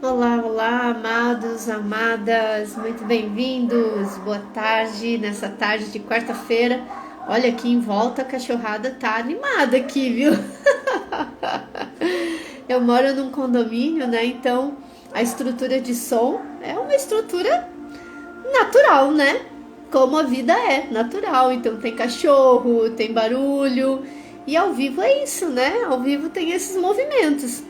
Olá, olá, amados, amadas, muito bem-vindos. Boa tarde, nessa tarde de quarta-feira. Olha aqui em volta, a cachorrada tá animada aqui, viu? Eu moro num condomínio, né? Então a estrutura de som é uma estrutura natural, né? Como a vida é, natural. Então tem cachorro, tem barulho. E ao vivo é isso, né? Ao vivo tem esses movimentos.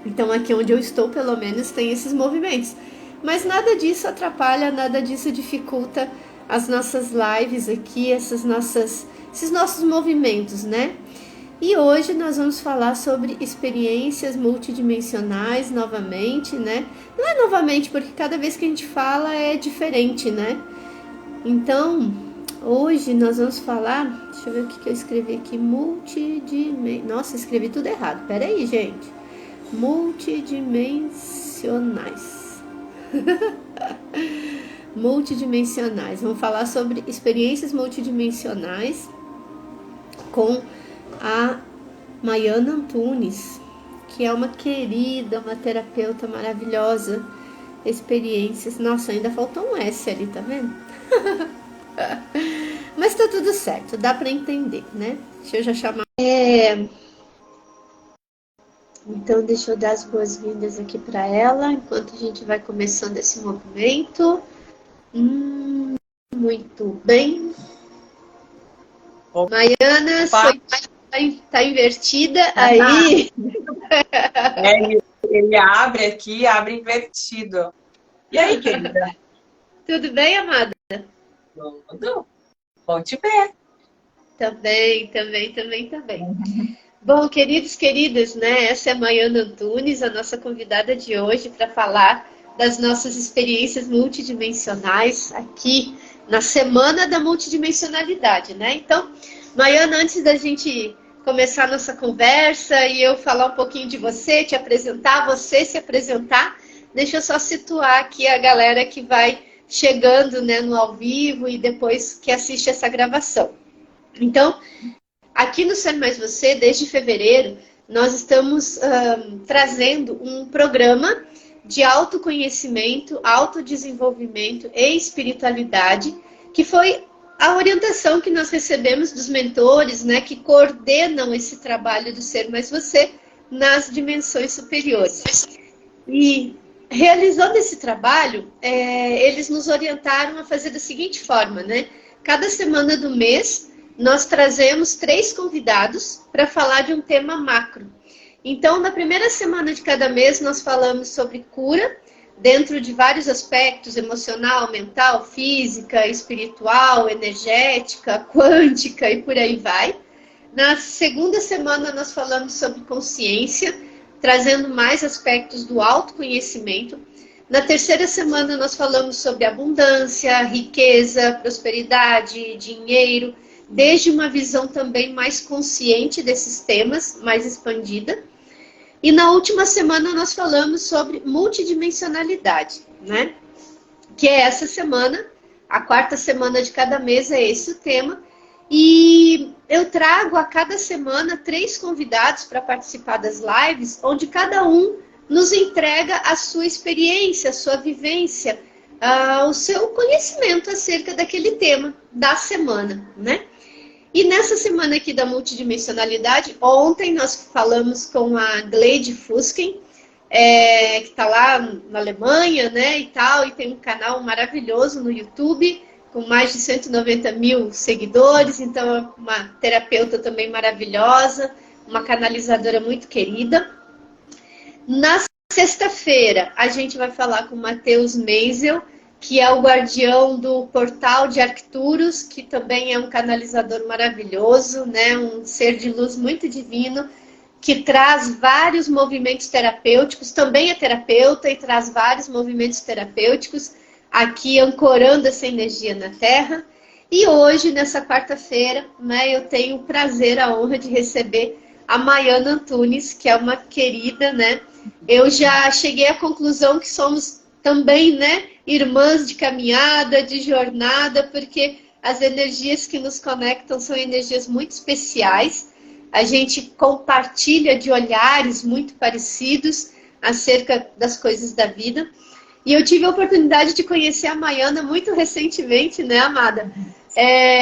Então aqui onde eu estou, pelo menos, tem esses movimentos. Mas nada disso atrapalha, nada disso dificulta as nossas lives aqui, esses nossos movimentos, né? E hoje nós vamos falar sobre experiências multidimensionais novamente, né? Não é novamente, porque cada vez que a gente fala é diferente, né? Então, hoje nós vamos falar, deixa eu ver o que eu escrevi aqui, Nossa, escrevi tudo errado, peraí, gente. Multidimensionais. Multidimensionais. Vamos falar sobre experiências multidimensionais com a Maiana Antunes, que é uma querida, uma terapeuta maravilhosa. Experiências. Nossa, ainda faltou um S ali, tá vendo? Mas tá tudo certo, dá para entender, né? Deixa eu já chamar. Então, deixa eu dar as boas-vindas aqui para ela, enquanto a gente vai começando esse movimento. Muito bem. Maiana, sua imagem tá invertida aí. Ele abre aqui, abre invertido. E aí, querida? Tudo bem, amada? Tudo. Bom te ver. Também. Bom, queridos, queridas, né? Essa é a Maiana Antunes, a nossa convidada de hoje para falar das nossas experiências multidimensionais aqui na Semana da Multidimensionalidade, né? Então, Maiana, antes da gente começar a nossa conversa e eu falar um pouquinho de você, te apresentar, você se apresentar, deixa eu só situar aqui a galera que vai chegando, né, no ao vivo e depois que assiste essa gravação. Então, aqui no Ser Mais Você, desde fevereiro, nós estamos trazendo um programa de autoconhecimento, autodesenvolvimento e espiritualidade, que foi a orientação que nós recebemos dos mentores, né, que coordenam esse trabalho do Ser Mais Você nas dimensões superiores. E realizando esse trabalho, eles nos orientaram a fazer da seguinte forma, né? Cada semana do mês, nós trazemos 3 convidados para falar de um tema macro. Então, na primeira semana de cada mês, nós falamos sobre cura, dentro de vários aspectos, emocional, mental, física, espiritual, energética, quântica e por aí vai. Na segunda semana, nós falamos sobre consciência, trazendo mais aspectos do autoconhecimento. Na terceira semana, nós falamos sobre abundância, riqueza, prosperidade, dinheiro, desde uma visão também mais consciente desses temas, mais expandida. E na última semana nós falamos sobre multidimensionalidade, né? Que é essa semana, a quarta semana de cada mês é esse o tema. E eu trago a cada semana 3 convidados para participar das lives, onde cada um nos entrega a sua experiência, a sua vivência, o seu conhecimento acerca daquele tema da semana, né? E nessa semana aqui da multidimensionalidade, ontem nós falamos com a Gleide Fusken, que está lá na Alemanha, né, e tal, e tem um canal maravilhoso no YouTube, com mais de 190 mil seguidores, então é uma terapeuta também maravilhosa, uma canalizadora muito querida. Na sexta-feira, a gente vai falar com o Matheus Meisel, que é o guardião do portal de Arcturus, que também é um canalizador maravilhoso, né? Um ser de luz muito divino, que traz vários movimentos terapêuticos, também é terapeuta e traz vários movimentos terapêuticos, aqui ancorando essa energia na Terra. E hoje, nessa quarta-feira, né, eu tenho o prazer, a honra de receber a Maiana Antunes, que é uma querida, né? Eu já cheguei à conclusão que somos também, né, irmãs de caminhada, de jornada, porque as energias que nos conectam são energias muito especiais. A gente compartilha de olhares muito parecidos, acerca das coisas da vida. E eu tive a oportunidade de conhecer a Maiana muito recentemente, né, amada?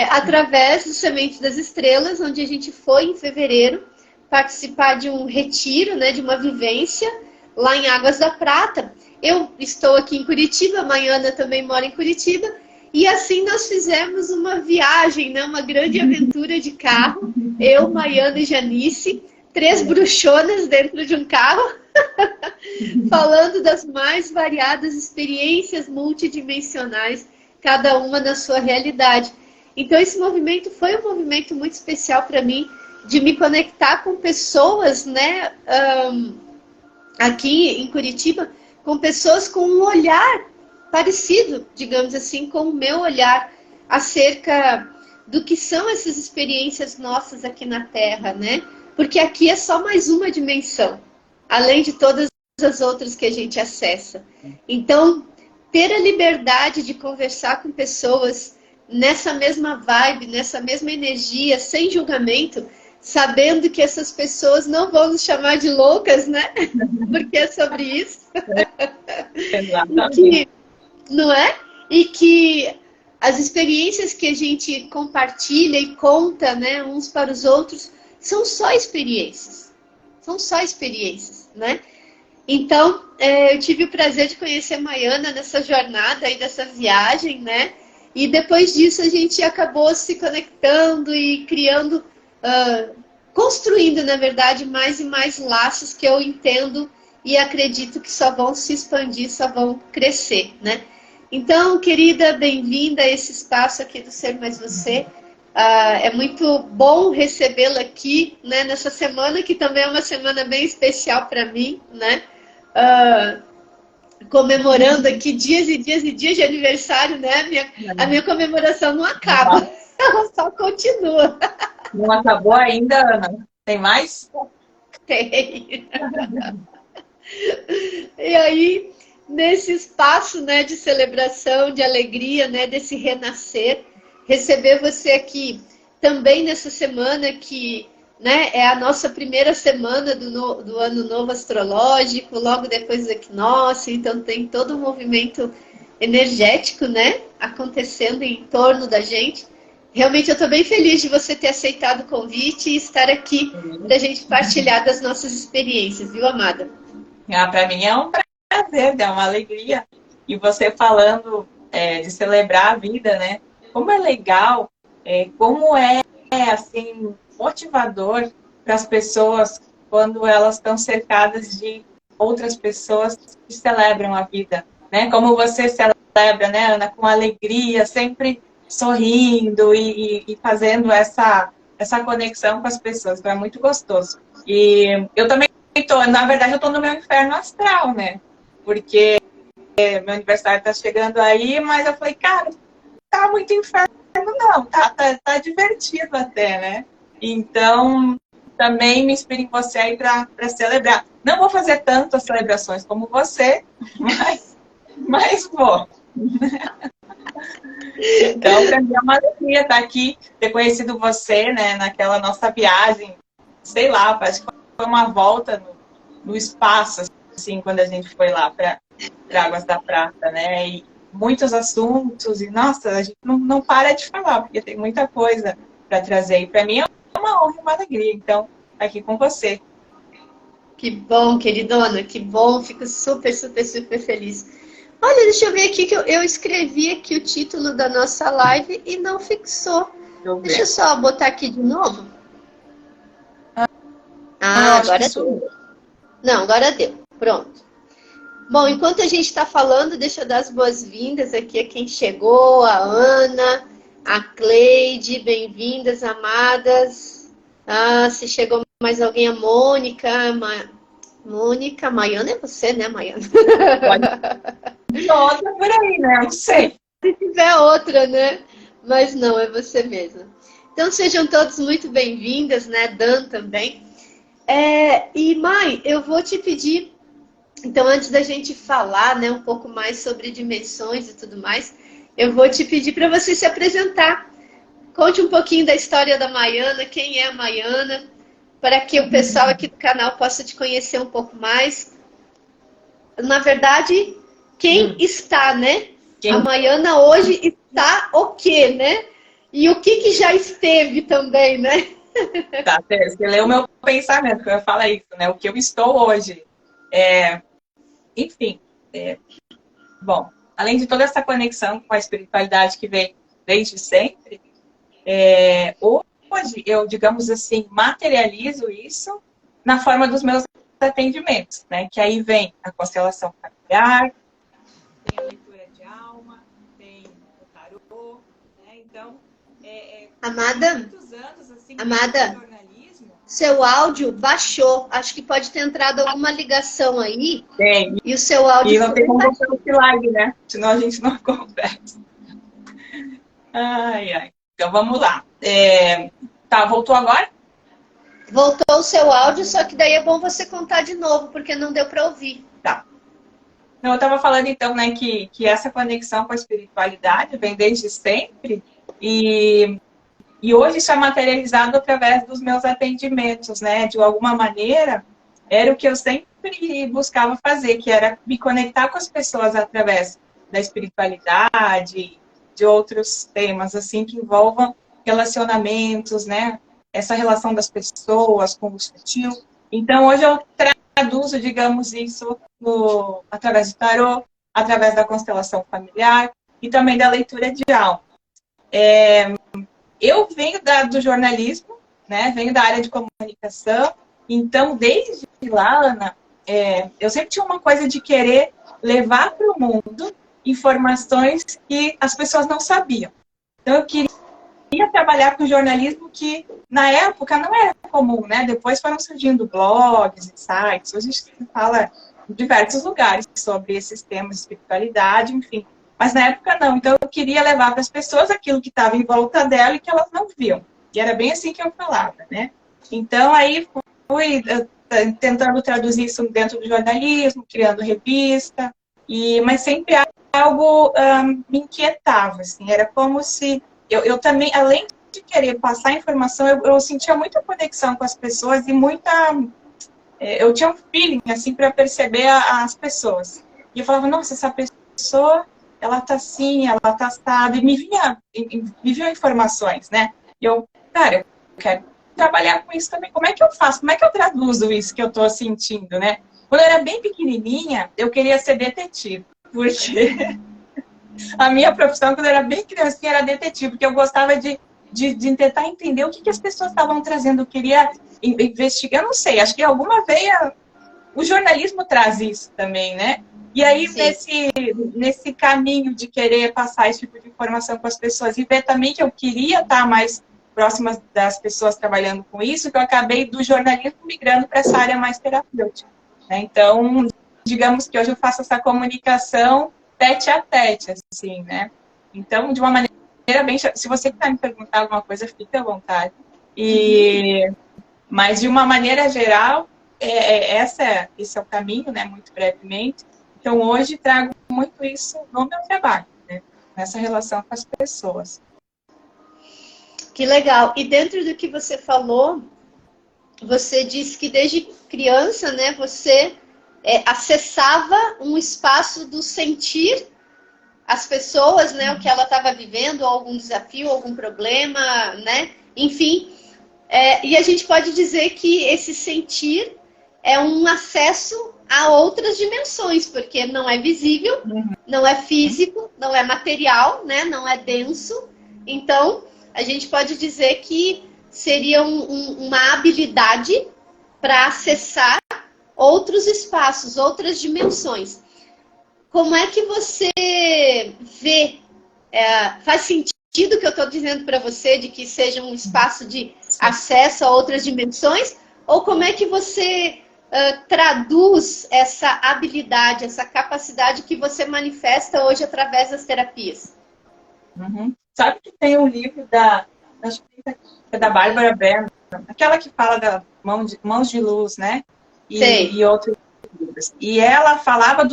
Através do Semente das Estrelas, onde a gente foi em fevereiro participar de um retiro, né, de uma vivência lá em Águas da Prata. Eu estou aqui em Curitiba, a Maiana também mora em Curitiba, e assim nós fizemos uma viagem, né, uma grande aventura de carro, eu, Maiana e Janice, 3 bruxonas dentro de um carro, falando das mais variadas experiências multidimensionais, cada uma na sua realidade. Então esse movimento foi um movimento muito especial para mim, de me conectar com pessoas, né, aqui em Curitiba, com pessoas com um olhar parecido, digamos assim, com o meu olhar acerca do que são essas experiências nossas aqui na Terra, né? Porque aqui é só mais uma dimensão, além de todas as outras que a gente acessa. Então, ter a liberdade de conversar com pessoas nessa mesma vibe, nessa mesma energia, sem julgamento, sabendo que essas pessoas não vão nos chamar de loucas, né? Porque é sobre isso. Exatamente. Não é? E que as experiências que a gente compartilha e conta, né, uns para os outros, são só experiências. São só experiências, né? Então, eu tive o prazer de conhecer a Maiana nessa jornada aí, dessa viagem, né? E depois disso a gente acabou se conectando e criando, construindo, na verdade, mais e mais laços que eu entendo e acredito que só vão se expandir, só vão crescer, né? Então, querida, bem-vinda a esse espaço aqui do Ser Mais Você. É muito bom recebê-la aqui, né, nessa semana, que também é uma semana bem especial para mim, né? Comemorando aqui dias e dias e dias de aniversário, né? A minha comemoração não acaba, ela só continua. Não acabou ainda, Ana? Tem mais? Tem. E aí, nesse espaço, né, de celebração, de alegria, né, desse renascer, receber você aqui também nessa semana que, né, é a nossa primeira semana do ano novo astrológico, logo depois do equinócio, então tem todo um movimento energético, né, acontecendo em torno da gente. Realmente eu estou bem feliz de você ter aceitado o convite e estar aqui para a gente partilhar das nossas experiências, viu, amada? Para mim é um prazer, é uma alegria. E você falando de celebrar a vida, né? Como é legal, como é assim, motivador para as pessoas quando elas estão cercadas de outras pessoas que celebram a vida, né? Como você celebra, né, Ana, com alegria, sempre sorrindo e fazendo essa conexão com as pessoas, então é muito gostoso. E eu também na verdade, eu estou no meu inferno astral, né? Porque meu aniversário está chegando aí, mas eu falei, cara, tá muito inferno, não, tá divertido até, né? Então, também me inspiro em você aí para celebrar. Não vou fazer tantas celebrações como você, mas vou. Então, para mim é uma alegria estar aqui, ter conhecido você, né, naquela nossa viagem, sei lá, parece que foi uma volta no espaço, assim, quando a gente foi lá para Águas da Prata, né? E muitos assuntos, e nossa, a gente não para de falar, porque tem muita coisa para trazer. E para mim é uma honra e uma alegria, então, estar aqui com você. Que bom, queridona, que bom, fico super, super, super feliz. Olha, deixa eu ver aqui que eu escrevi aqui o título da nossa live e não fixou. Deixa eu só botar aqui de novo. Agora deu. Não, agora deu. Pronto. Bom, enquanto a gente está falando, deixa eu dar as boas-vindas aqui a quem chegou, a Ana, a Cleide, bem-vindas, amadas. Se chegou mais alguém, a Mônica. Mônica, Maiana é você, né, Maiana? Outra por aí, né? Não sei. Se tiver outra, né? Mas não, é você mesma. Então sejam todos muito bem-vindas, né? Dan também. E Mai, eu vou te pedir, então antes da gente falar, né, um pouco mais sobre dimensões e tudo mais, eu vou te pedir para você se apresentar. Conte um pouquinho da história da Maiana, quem é a Maiana, para que o pessoal aqui do canal possa te conhecer um pouco mais. na verdade, quem está, né? Quem... A Maiana hoje está o quê, né? E o que já esteve também, né? Tá, você leu o meu pensamento, que eu ia falar isso, né? O que eu estou hoje. Enfim, bom, além de toda essa conexão com a espiritualidade que vem desde sempre, hoje eu, digamos assim, materializo isso na forma dos meus atendimentos, né? Que aí vem a constelação familiar, tem a leitura de alma, tem o tarô, né? Então, Amada, muitos anos, assim, Amada, jornalismo. seu áudio baixou. Acho que pode ter entrado alguma ligação aí. Tem. E o seu áudio E não tem ficou como baixo. botar o slide, né? Senão a gente não conversa. Ai, ai. Então vamos lá. Tá, voltou agora? Voltou o seu áudio, só que daí é bom você contar de novo, porque não deu para ouvir. Tá. Então, eu estava falando, então, né, que essa conexão com a espiritualidade vem desde sempre e hoje isso é materializado através dos meus atendimentos, né? De alguma maneira, era o que eu sempre buscava fazer, que era me conectar com as pessoas através da espiritualidade, de outros temas, assim, que envolvam relacionamentos, né? Essa relação das pessoas com o sutil. Então, hoje eu traduzo, digamos, isso através do tarô, através da constelação familiar e também da leitura de alma. Eu venho do jornalismo, né? Venho da área de comunicação, então, desde lá, Ana, eu sempre tinha uma coisa de querer levar para o mundo informações que as pessoas não sabiam. Então, eu queria trabalhar com jornalismo que, na época, não era comum, né? Depois foram surgindo blogs e sites. Hoje a gente fala em diversos lugares sobre esses temas de espiritualidade, enfim. Mas na época não. Então eu queria levar para as pessoas aquilo que estava em volta dela e que elas não viam. E era bem assim que eu falava, né? Então aí fui tentando traduzir isso dentro do jornalismo, criando revista, mas sempre algo me inquietava, assim. Era como se eu também, além de querer passar informação, eu sentia muita conexão com as pessoas e eu tinha um feeling, assim, para perceber as pessoas. E eu falava, nossa, essa pessoa, ela tá assim, ela tá assada, e me vinham informações, né? E eu, cara, eu quero trabalhar com isso também. Como é que eu faço? Como é que eu traduzo isso que eu tô sentindo, né? Quando eu era bem pequenininha, eu queria ser detetive, porque a minha profissão, quando eu era bem criancinha, era detetive, porque eu gostava de tentar entender o que as pessoas estavam trazendo. Eu queria investigar, eu não sei, acho que alguma veia o jornalismo traz isso também, né? E aí, nesse caminho de querer passar esse tipo de informação com as pessoas e ver também que eu queria estar mais próxima das pessoas trabalhando com isso, que eu acabei do jornalismo migrando para essa área mais terapêutica, né? Então, digamos que hoje eu faço essa comunicação tete a tete, assim, né? Então, de uma maneira bem... Se você quiser me perguntar alguma coisa, fique à vontade. Mas, de uma maneira geral, esse é o caminho, né? Muito brevemente. Então, hoje, trago muito isso no meu trabalho, né? Nessa relação com as pessoas. Que legal. E dentro do que você falou, você disse que desde criança, né, você acessava um espaço do sentir as pessoas, né, o que ela estava vivendo, algum desafio, algum problema, né, enfim. E a gente pode dizer que esse sentir é um acesso a outras dimensões, porque não é visível, não é físico, não é material, né, não é denso. Então, a gente pode dizer que seria uma habilidade para acessar outros espaços, outras dimensões. Como é que você vê? Faz sentido o que eu estou dizendo para você, de que seja um espaço de acesso a outras dimensões? Ou como é que você traduz essa habilidade, essa capacidade que você manifesta hoje através das terapias? Sabe que tem um livro acho que é da Bárbara Brennan, aquela que fala da Mãos de Luz, né? E outros livros. E ela falava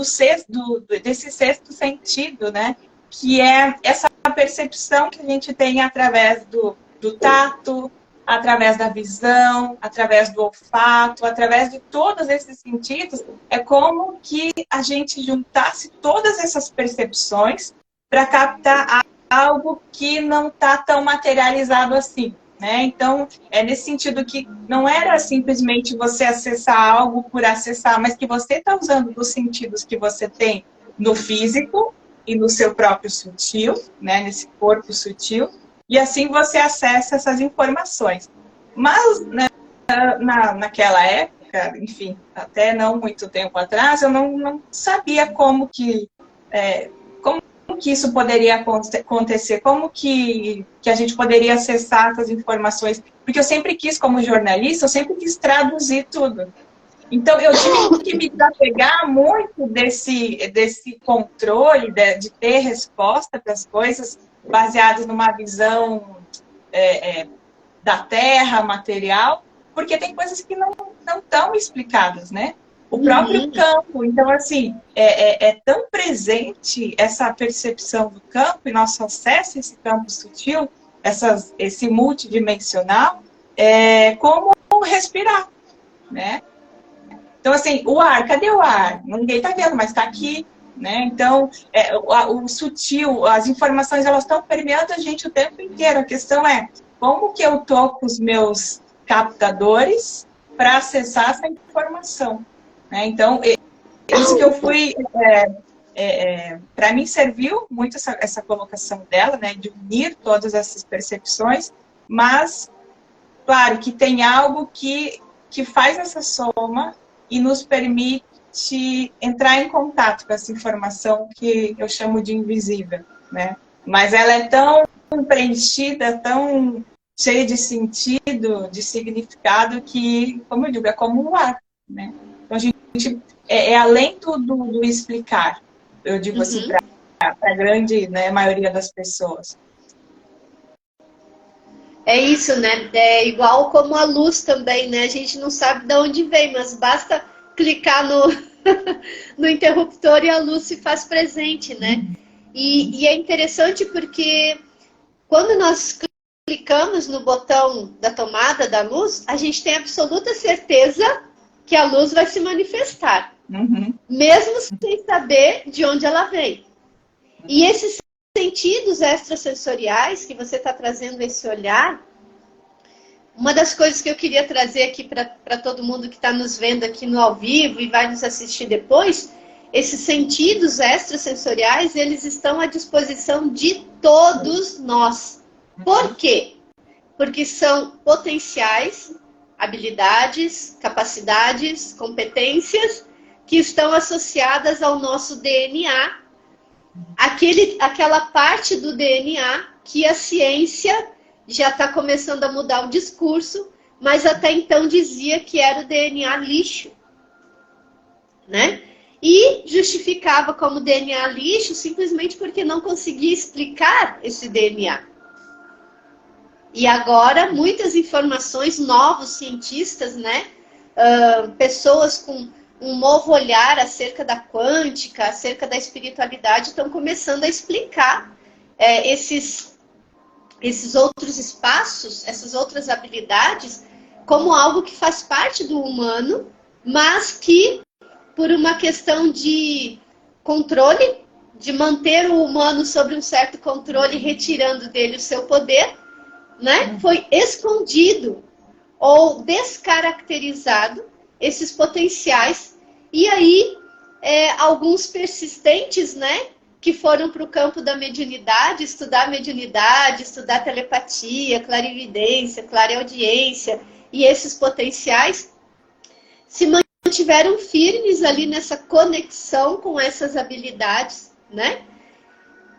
desse sexto sentido, né? Que é essa percepção que a gente tem através do tato, através da visão, através do olfato, através de todos esses sentidos, é como que a gente juntasse todas essas percepções para captar algo que não está tão materializado assim, né? Então, é nesse sentido que não era simplesmente você acessar algo por acessar, mas que você está usando dos sentidos que você tem no físico e no seu próprio sutil, né? Nesse corpo sutil, e assim você acessa essas informações. Mas, né, naquela época, enfim, até não muito tempo atrás, eu não sabia como que isso poderia acontecer, como que a gente poderia acessar essas informações, porque eu sempre quis, como jornalista, eu sempre quis traduzir tudo. Então, eu tive que me desapegar muito desse controle, de ter resposta para as coisas baseadas numa visão da terra, material, porque tem coisas que não estão explicadas, né? O próprio campo. Então, assim, é tão presente essa percepção do campo e nosso acesso a esse campo sutil, esse multidimensional, como respirar, né? Então, assim, o ar, cadê o ar? Ninguém está vendo, mas está aqui, né? Então, o sutil, as informações, elas estão permeando a gente o tempo inteiro. A questão é, como que eu tô com os meus captadores para acessar essa informação? Né? Então, isso que eu fui... para mim, serviu muito essa colocação dela, né? De unir todas essas percepções, mas, claro, que tem algo que faz essa soma e nos permite entrar em contato com essa informação que eu chamo de invisível, né? Mas ela é tão preenchida, tão cheia de sentido, de significado, que, como eu digo, é como o ar, né? Então, a gente além do explicar, eu digo assim, para a grande, né, maioria das pessoas. É isso, né? É igual como a luz também, né? A gente não sabe de onde vem, mas basta clicar no interruptor e a luz se faz presente, né? E é interessante porque quando nós clicamos no botão da tomada da luz, a gente tem absoluta certeza que a luz vai se manifestar, mesmo sem saber de onde ela vem. E esses sentidos extrasensoriais que você está trazendo esse olhar, uma das coisas que eu queria trazer aqui para todo mundo que está nos vendo aqui no ao vivo e vai nos assistir depois, esses sentidos extrasensoriais, eles estão à disposição de todos nós. Por quê? Porque são potenciais, habilidades, capacidades, competências que estão associadas ao nosso DNA, aquela parte do DNA que a ciência já está começando a mudar o discurso, mas até então dizia que era o DNA lixo, né? E justificava como DNA lixo simplesmente porque não conseguia explicar esse DNA. E agora, muitas informações, novos cientistas, né? Pessoas com um novo olhar acerca da quântica, acerca da espiritualidade, estão começando a explicar esses outros espaços, essas outras habilidades, como algo que faz parte do humano, mas que, por uma questão de controle, de manter o humano sob um certo controle, retirando dele o seu poder, né, foi escondido ou descaracterizado esses potenciais. E aí, alguns persistentes, né, que foram para o campo da mediunidade, estudar telepatia, clarividência, clareaudiência, e esses potenciais se mantiveram firmes ali nessa conexão com essas habilidades, né?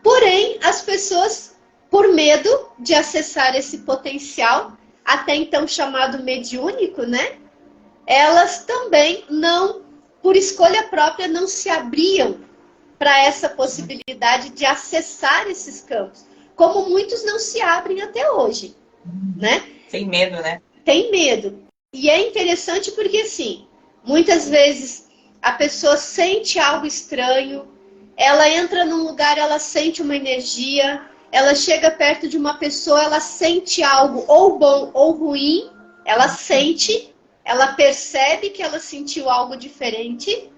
Porém, as pessoas, por medo de acessar esse potencial, até então chamado mediúnico, né? Elas também não, por escolha própria, não se abriam para essa possibilidade de acessar esses campos, como muitos não se abrem até hoje, né? Tem medo, né? Tem medo. E é interessante porque, assim, muitas vezes a pessoa sente algo estranho, ela entra num lugar, ela sente uma energia, ela chega perto de uma pessoa, ela sente algo ou bom ou ruim, ela sente, ela percebe que ela sentiu algo diferente,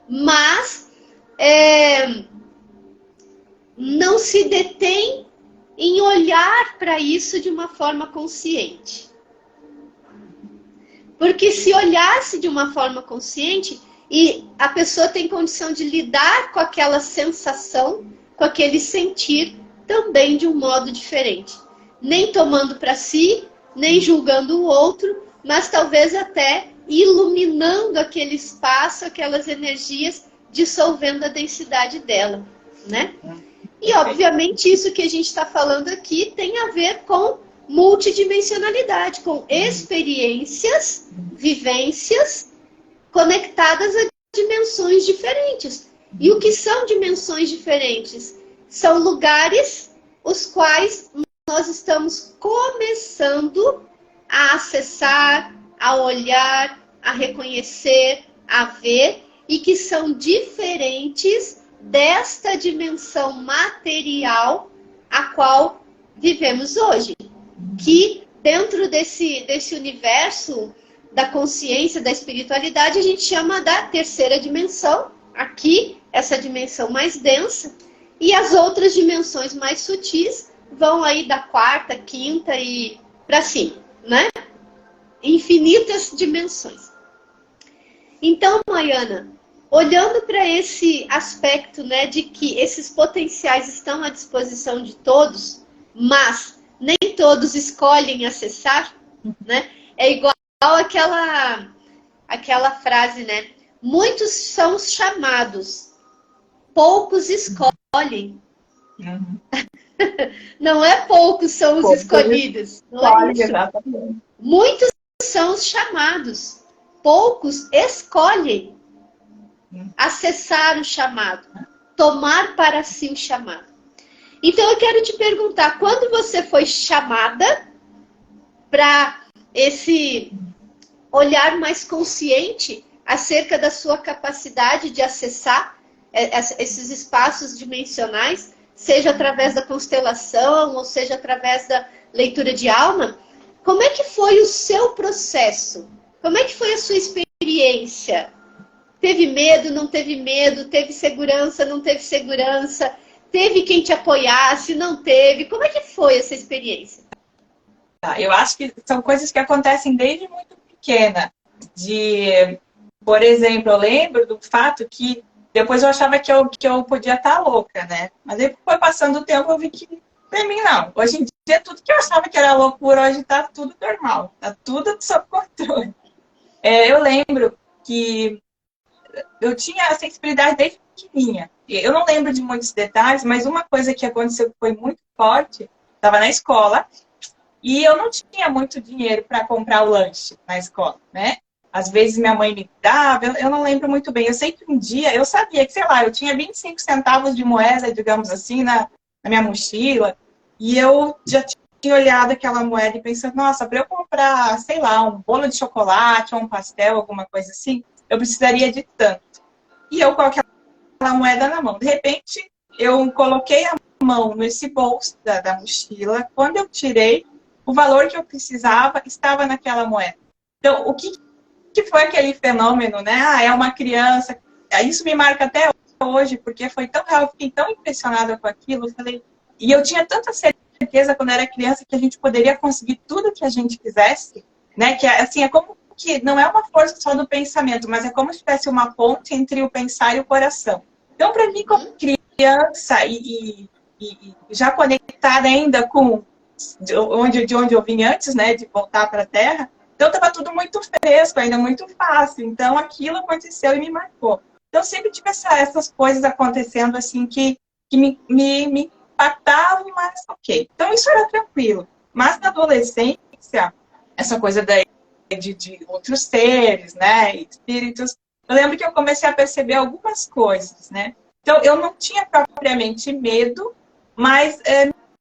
mas não se detém em olhar para isso de uma forma consciente. Porque se olhasse de uma forma consciente, e a pessoa tem condição de lidar com aquela sensação, com aquele sentir, também de um modo diferente. Nem tomando para si, nem julgando o outro, mas talvez até iluminando aquele espaço, aquelas energias, dissolvendo a densidade dela, né? E, obviamente, isso que a gente está falando aqui tem a ver com multidimensionalidade, com experiências, vivências conectadas a dimensões diferentes. E o que são dimensões diferentes? São lugares os quais nós estamos começando a acessar, a olhar, a reconhecer, a ver, e que são diferentes desta dimensão material a qual vivemos hoje. Que dentro desse universo da consciência, da espiritualidade, a gente chama da terceira dimensão. Aqui, essa dimensão mais densa. E as outras dimensões mais sutis vão aí da quarta, quinta e para cima, né? Infinitas dimensões. Então, Maiana, olhando para esse aspecto, né, de que esses potenciais estão à disposição de todos, mas nem todos escolhem acessar, né? É igual aquela frase, né? Muitos são os chamados, poucos escolhem. Uhum. Não é poucos são os escolhidos. Não é isso. Muitos são os chamados, poucos escolhem acessar o chamado, tomar para si o chamado. Então eu quero te perguntar, quando você foi chamada para esse olhar mais consciente acerca da sua capacidade de acessar esses espaços dimensionais, seja através da constelação, ou seja através da leitura de alma, como é que foi o seu processo? Como é que foi a sua experiência? Teve medo, não teve medo? Teve segurança, não teve segurança? Teve quem te apoiasse, não teve? Como é que foi essa experiência? Eu acho que são coisas que acontecem desde muito pequena. Por exemplo, eu lembro do fato que depois eu achava que eu podia estar louca, né? Mas depois foi passando o tempo, eu vi que pra mim não. Hoje em dia, tudo que eu achava que era loucura, hoje tá tudo normal. Tá tudo sob controle. Eu lembro que eu tinha a sensibilidade desde pequenininha. Eu não lembro de muitos detalhes, mas uma coisa que aconteceu que foi muito forte, estava na escola, e eu não tinha muito dinheiro para comprar o lanche na escola, né? Às vezes minha mãe me dava, eu não lembro muito bem. Eu sei que um dia eu sabia que, sei lá, eu tinha 25 centavos de moeda, digamos assim, na minha mochila, e eu já tinha olhado aquela moeda e pensando, nossa, para eu comprar, sei lá, um bolo de chocolate ou um pastel, alguma coisa assim, eu precisaria de tanto. E eu com aquela moeda na mão. De repente, eu coloquei a mão nesse bolso da mochila. Quando eu tirei, o valor que eu precisava estava naquela moeda. Então, o que foi aquele fenômeno, né? É uma criança. Isso me marca até hoje, porque foi tão real, eu fiquei tão impressionada com aquilo. E eu tinha tanta certeza quando era criança que a gente poderia conseguir tudo que a gente quisesse, né? Que assim, é como que não é uma força só do pensamento, mas é como se tivesse uma ponte entre o pensar e o coração. Então, para mim, como criança e já conectada ainda com de onde eu vim antes, né, de voltar para a Terra, então estava tudo muito fresco, ainda muito fácil. Então, aquilo aconteceu e me marcou. Então, sempre tive essas coisas acontecendo assim que me impactavam, mas ok. Então, isso era tranquilo. Mas na adolescência, essa coisa de outros seres, né, espíritos, eu lembro que eu comecei a perceber algumas coisas, né? Então, eu não tinha propriamente medo, mas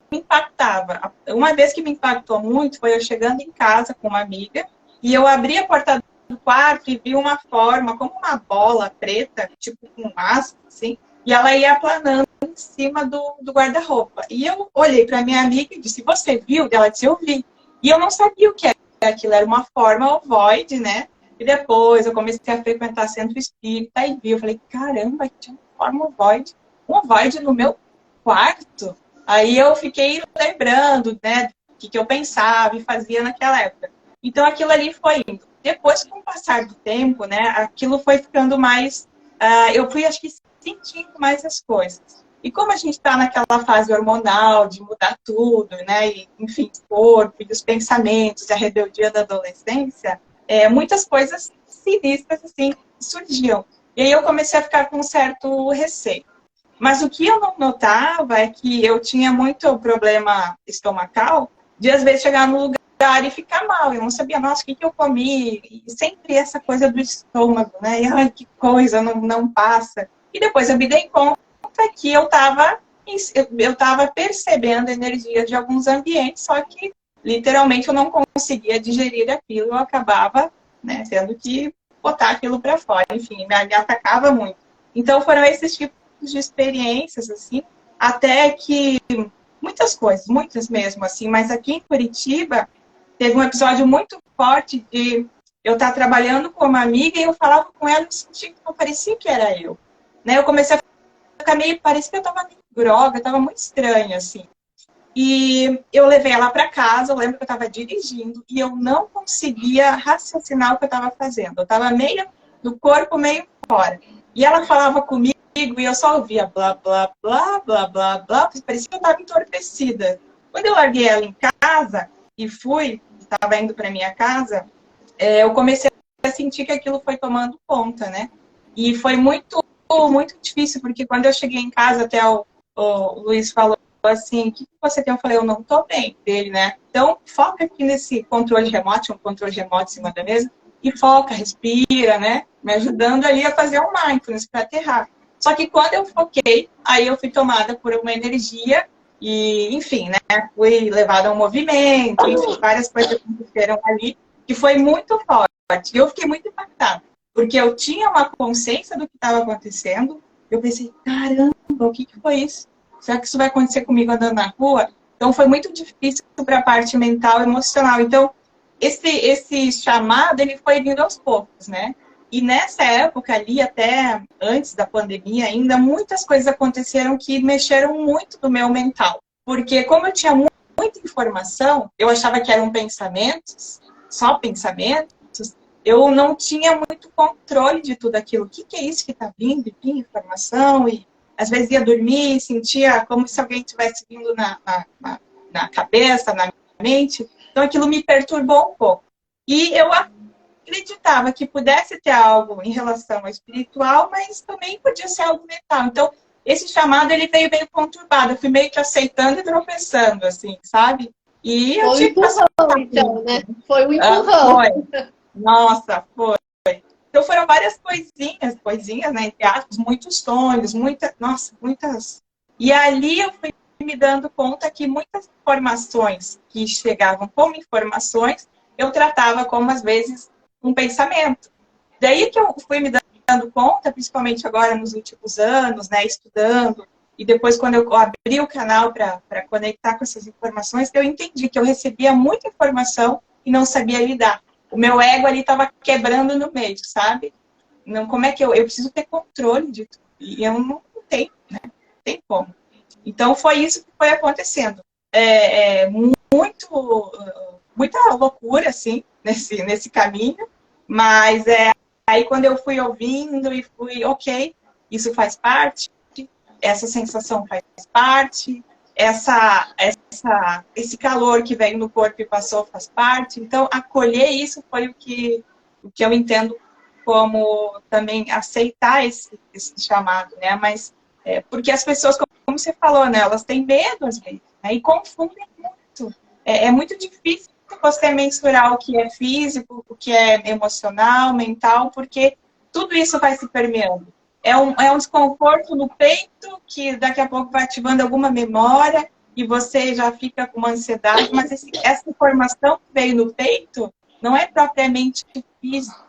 me impactava. Uma vez que me impactou muito foi eu chegando em casa com uma amiga e eu abri a porta do quarto e vi uma forma, como uma bola preta, tipo com asas, assim, e ela ia aplanando em cima do guarda-roupa. E eu olhei para minha amiga e disse, você viu? Ela disse, eu vi. E eu não sabia o que era aquilo, era uma forma ovoide, né? E depois eu comecei a frequentar centro espírita e vi, eu falei, caramba, tinha uma forma ovoide, um ovoide no meu quarto. Aí eu fiquei lembrando, né, do que eu pensava e fazia naquela época. Então aquilo ali foi indo. Depois, com o passar do tempo, né, aquilo foi ficando mais... eu fui, acho que, sentindo mais as coisas. E como a gente está naquela fase hormonal, de mudar tudo, né, e, enfim, o corpo, e os pensamentos, e a rebeldia da adolescência, muitas coisas sinistras, assim, surgiam. E aí eu comecei a ficar com um certo receio. Mas o que eu não notava é que eu tinha muito problema estomacal, de às vezes chegar no lugar e ficar mal. Eu não sabia, nossa, o que eu comi? E sempre essa coisa do estômago, né? E, ai, que coisa, não passa. E depois eu me dei conta que eu estava percebendo a energia de alguns ambientes, só que literalmente eu não conseguia digerir aquilo, eu acabava, né, tendo que botar aquilo para fora. Enfim, me atacava muito. Então foram esses tipos de experiências, assim, até que muitas coisas, muitas mesmo, assim, mas aqui em Curitiba teve um episódio muito forte de eu estar trabalhando com uma amiga e eu falava com ela e sentia que não parecia que era eu, né? Eu comecei a ficar meio, parecia que eu estava meio droga, estava muito estranha, assim. E eu levei ela para casa, eu lembro que eu estava dirigindo e eu não conseguia raciocinar o que eu estava fazendo. Eu estava meio do corpo, meio fora. E ela falava comigo e eu só ouvia blá, blá, blá, blá, blá, blá, parecia que eu estava entorpecida. Quando eu larguei ela em casa e estava indo para minha casa, eu comecei a sentir que aquilo foi tomando conta, né? E foi muito, muito difícil, porque quando eu cheguei em casa, até o Luiz falou assim, o que você tem? Eu falei, eu não tô bem dele, né? Então, foca aqui nesse controle remoto, tinha um controle remoto em cima da mesa, e foca, respira, né? Me ajudando ali a fazer um mindfulness para aterrar. Só que quando eu foquei, aí eu fui tomada por uma energia e, enfim, né? Fui levada a um movimento, enfim, várias coisas aconteceram ali, que foi muito forte. E eu fiquei muito impactada, porque eu tinha uma consciência do que estava acontecendo. Eu pensei, caramba, o que foi isso? Será que isso vai acontecer comigo andando na rua? Então, foi muito difícil para a parte mental e emocional. Então, esse chamado, ele foi vindo aos poucos, né? E nessa época ali, até antes da pandemia ainda, muitas coisas aconteceram que mexeram muito no meu mental. Porque como eu tinha muita informação, eu achava que eram pensamentos, só pensamentos, eu não tinha muito controle de tudo aquilo. O que é isso que está vindo? E informação, e às vezes ia dormir e sentia como se alguém estivesse vindo na cabeça, na mente. Então aquilo me perturbou um pouco. E eu acreditava que pudesse ter algo em relação ao espiritual, mas também podia ser algo mental. Então, esse chamado, ele veio meio conturbado. Eu fui meio que aceitando e tropeçando, assim, sabe? E eu Foi um tive que empurrão, então, né? Foi um empurrão. foi. Nossa, foi. Então, foram várias coisinhas, né, entre aspas, muitos sonhos, muitas. E ali eu fui me dando conta que muitas informações que chegavam como informações, eu tratava como, às vezes, um pensamento. Daí que eu fui me dando conta, principalmente agora nos últimos anos, né, estudando, e depois quando eu abri o canal para conectar com essas informações, eu entendi que eu recebia muita informação e não sabia lidar. O meu ego ali estava quebrando no meio, sabe? Não, como é que eu preciso ter controle de tudo? E eu não tenho, né? Não tem como. Então foi isso que foi acontecendo. Muita loucura, assim, nesse caminho, mas aí quando eu fui ouvindo e fui, ok, isso faz parte, essa sensação faz parte, esse calor que veio no corpo e passou faz parte. Então, acolher isso foi o que eu entendo como também aceitar esse chamado, né? Mas, porque as pessoas, como você falou, né, elas têm medo às vezes, né, e confundem muito. É muito difícil você mensurar o que é físico, o que é emocional, mental, porque tudo isso vai se permeando. É um desconforto no peito que daqui a pouco vai ativando alguma memória e você já fica com uma ansiedade, mas essa informação que veio no peito não é propriamente física,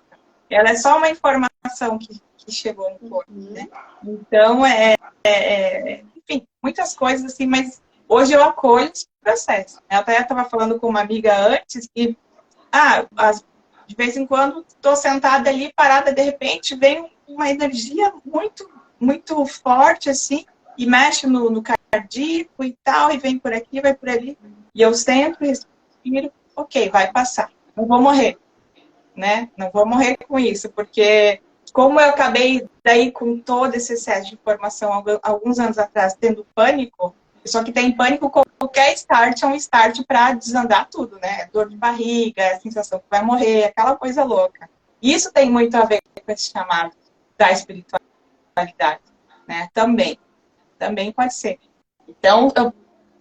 ela é só uma informação que chegou no corpo, né? Então, enfim, muitas coisas assim, mas hoje eu acolho esse processo. Eu até estava falando com uma amiga antes que, de vez em quando, estou sentada ali, parada, de repente, vem uma energia muito, muito forte, assim, e mexe no cardíaco e tal, e vem por aqui, vai por ali. E eu sento, respiro, ok, vai passar. Não vou morrer, né? Não vou morrer com isso, porque como eu acabei daí com todo esse excesso de informação alguns anos atrás, tendo pânico, só que tem pânico, qualquer start é um start para desandar tudo, né? Dor de barriga, a sensação que vai morrer, aquela coisa louca. Isso tem muito a ver com esse chamado da espiritualidade, né? Também pode ser. Então, eu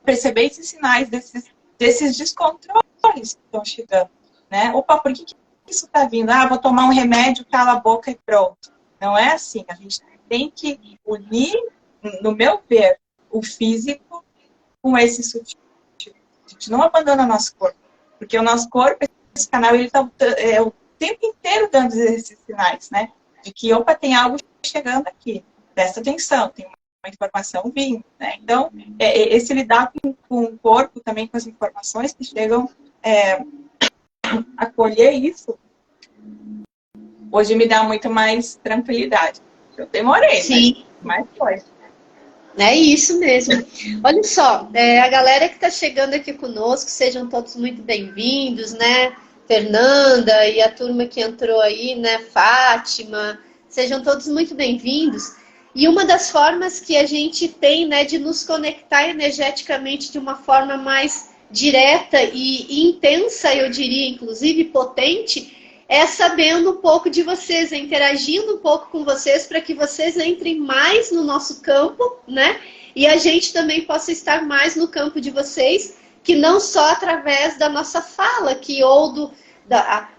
percebi esses sinais desses descontroles que estão chegando, né? Opa, por que isso está vindo? Vou tomar um remédio, cala a boca e pronto. Não é assim. A gente tem que unir, no meu ver, o físico com esse sutil. A gente não abandona o nosso corpo. Porque o nosso corpo, esse canal, ele está o tempo inteiro dando esses sinais, né? De que, opa, tem algo chegando aqui. Presta atenção, tem uma informação vindo, né? Então, esse lidar com o corpo, também com as informações que chegam, acolher isso, hoje me dá muito mais tranquilidade. Eu demorei, Sim. mas foi. É isso mesmo. Olha só, a galera que está chegando aqui conosco, sejam todos muito bem-vindos, né? Fernanda e a turma que entrou aí, né? Fátima, sejam todos muito bem-vindos. E uma das formas que a gente tem, né, de nos conectar energeticamente de uma forma mais direta e intensa, eu diria, inclusive potente, é sabendo um pouco de vocês, interagindo um pouco com vocês para que vocês entrem mais no nosso campo, né? E a gente também possa estar mais no campo de vocês, que não só através da nossa fala,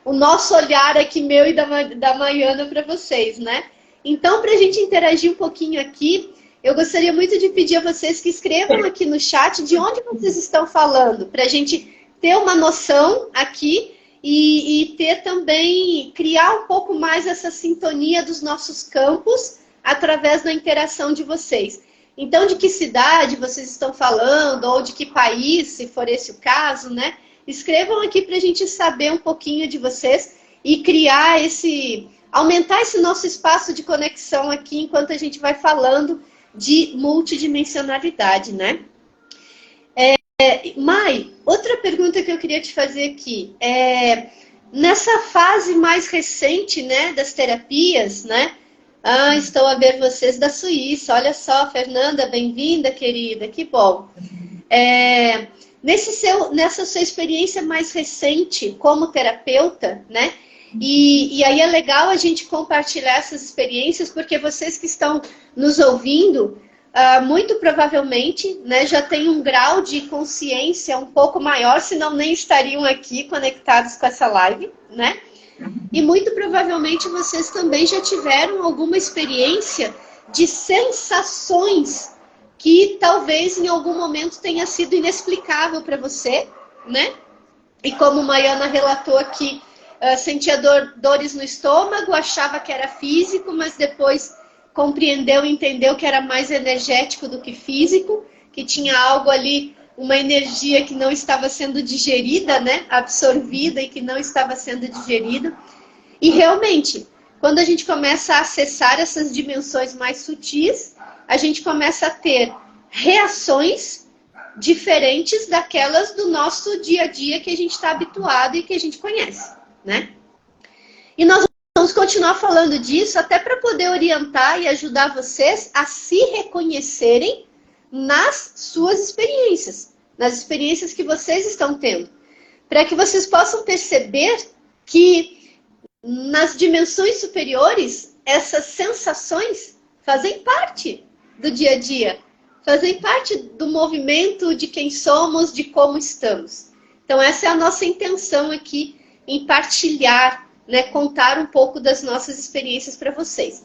o nosso olhar aqui, meu e da Maiana para vocês, né? Então, para a gente interagir um pouquinho aqui, eu gostaria muito de pedir a vocês que escrevam aqui no chat de onde vocês estão falando, para a gente ter uma noção aqui e ter também, criar um pouco mais essa sintonia dos nossos campos através da interação de vocês. Então, de que cidade vocês estão falando, ou de que país, se for esse o caso, né? Escrevam aqui para a gente saber um pouquinho de vocês e criar aumentar esse nosso espaço de conexão aqui enquanto a gente vai falando de multidimensionalidade, né? Mai, outra pergunta que eu queria te fazer aqui nessa fase mais recente, né, das terapias, né? Estou a ver vocês da Suíça. Olha só, Fernanda, bem-vinda, querida, que bom. Nessa sua experiência mais recente como terapeuta, né? E aí é legal a gente compartilhar essas experiências, porque vocês que estão nos ouvindo, muito provavelmente, né, já têm um grau de consciência um pouco maior, senão nem estariam aqui conectados com essa live, né? E muito provavelmente vocês também já tiveram alguma experiência de sensações que talvez em algum momento tenha sido inexplicável para você, né? E como Maiana relatou aqui, sentia dores no estômago, achava que era físico, mas depois compreendeu e entendeu que era mais energético do que físico, que tinha algo ali, uma energia que não estava sendo digerida, né? Absorvida e que não estava sendo digerida. E realmente, quando a gente começa a acessar essas dimensões mais sutis, a gente começa a ter reações diferentes daquelas do nosso dia a dia que a gente está habituado e que a gente conhece, né? E nós vamos continuar falando disso até para poder orientar e ajudar vocês a se reconhecerem nas suas experiências, nas experiências que vocês estão tendo, para que vocês possam perceber que nas dimensões superiores essas sensações fazem parte do dia a dia, fazem parte do movimento de quem somos, de como estamos. Então essa é a nossa intenção aqui em partilhar, né, contar um pouco das nossas experiências para vocês.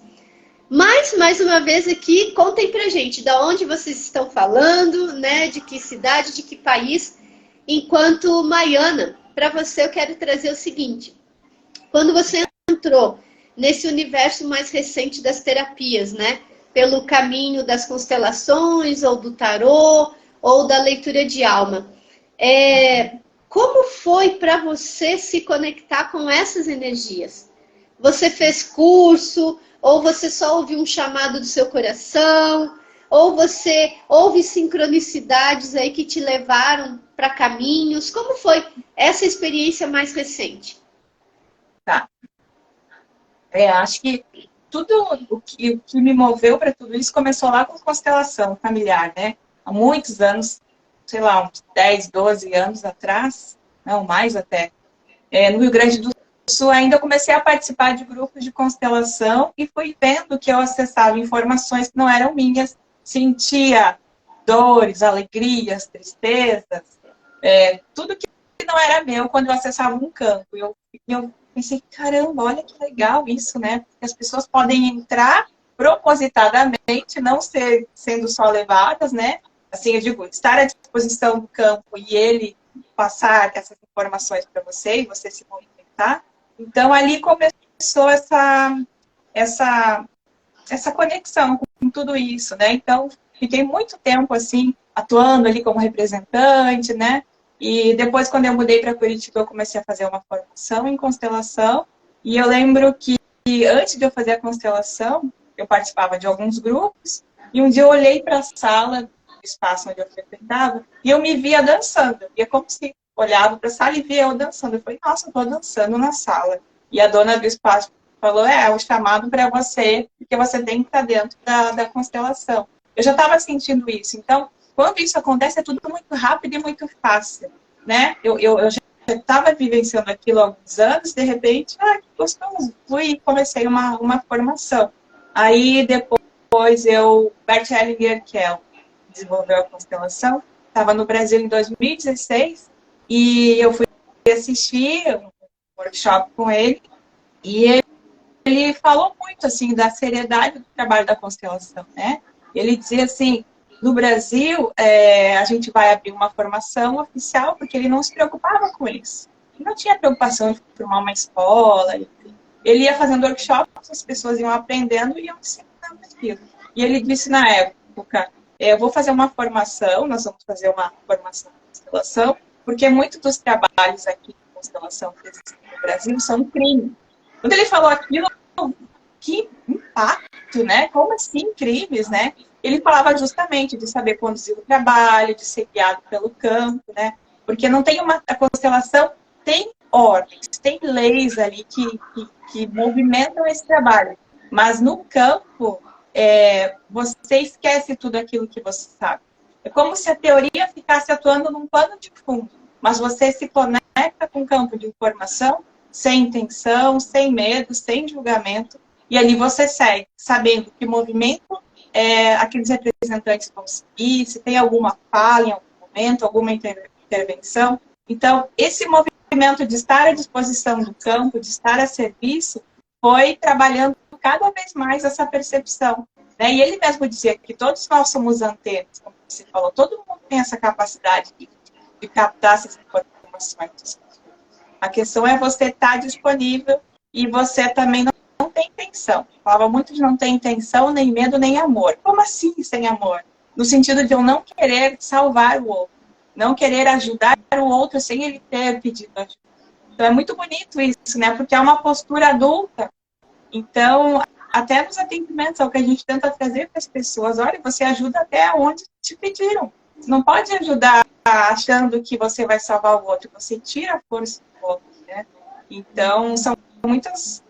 Mas, mais uma vez aqui, contem pra gente de onde vocês estão falando, né, de que cidade, de que país. Enquanto Maiana, para você eu quero trazer o seguinte. Quando você entrou nesse universo mais recente das terapias, né, pelo caminho das constelações, ou do tarô, ou da leitura de alma. Como foi para você se conectar com essas energias? Você fez curso, ou você só ouviu um chamado do seu coração, ou você houve sincronicidades aí que te levaram para caminhos? Como foi essa experiência mais recente? Tá. Acho que tudo o que me moveu para tudo isso começou lá com constelação familiar, né? Há muitos anos, sei lá, uns 10, 12 anos atrás, não, mais até, no Rio Grande do Sul, ainda comecei a participar de grupos de constelação e fui vendo que eu acessava informações que não eram minhas, sentia dores, alegrias, tristezas, tudo que não era meu quando eu acessava um campo. Eu pensei, caramba, olha que legal isso, né? Porque as pessoas podem entrar propositadamente, não sendo só levadas, né? Assim, eu digo, estar à disposição do campo e ele passar essas informações para você e você se movimentar. Então, ali começou essa conexão com tudo isso, né? Então, fiquei muito tempo, assim, atuando ali como representante, né? E depois, quando eu mudei para Curitiba, eu comecei a fazer uma formação em constelação. E eu lembro que antes de eu fazer a constelação, eu participava de alguns grupos. E um dia eu olhei para a sala, do espaço onde eu frequentava, e eu me via dançando. E é como se olhava para a sala e via eu dançando. Eu falei, nossa, eu estou dançando na sala. E a dona do espaço falou, o chamado para você, porque você tem que estar dentro da constelação. Eu já estava sentindo isso. Então, quando isso acontece, é tudo muito rápido e muito fácil, né? Eu já estava vivenciando aquilo há alguns anos, de repente, que gostoso. Fui e comecei uma formação. Aí, depois, Bert Hellinger, que desenvolveu a constelação, estava no Brasil em 2016, e eu fui assistir um workshop com ele, e ele falou muito, assim, da seriedade do trabalho da constelação, né? Ele dizia assim, no Brasil, a gente vai abrir uma formação oficial, porque ele não se preocupava com isso. Ele não tinha preocupação em formar uma escola. Ele ia fazendo workshops, as pessoas iam aprendendo e iam ensinando aquilo. E ele disse na época, eu vou fazer uma formação, nós vamos fazer uma formação de constelação, porque muitos dos trabalhos aqui de constelação que existem no Brasil são crimes. Quando ele falou aquilo, que impacto, né? Como assim crimes, né? Ele falava justamente de saber conduzir o trabalho, de ser guiado pelo campo, né? Porque não tem a constelação tem ordens, tem leis ali que movimentam esse trabalho. Mas no campo, você esquece tudo aquilo que você sabe. É como se a teoria ficasse atuando num plano de fundo, mas você se conecta com o campo de informação sem intenção, sem medo, sem julgamento, e ali você segue, sabendo que movimento aqueles representantes vão seguir, se tem alguma falha em algum momento, alguma intervenção. Então, esse movimento de estar à disposição do campo, de estar a serviço, foi trabalhando cada vez mais essa percepção. Né? E ele mesmo dizia que todos nós somos antenas, como você falou, todo mundo tem essa capacidade de captar essas informações. A questão é você estar disponível e você também não tem intenção. Falava muito de não ter intenção, nem medo, nem amor. Como assim sem amor? No sentido de eu não querer salvar o outro, não querer ajudar o outro sem ele ter pedido ajuda. Então é muito bonito isso, né? Porque é uma postura adulta. Então, até nos atendimentos, é o que a gente tenta trazer para as pessoas. Olha, você ajuda até onde te pediram. Você não pode ajudar achando que você vai salvar o outro. Você tira a força do outro, né? Então, são muitos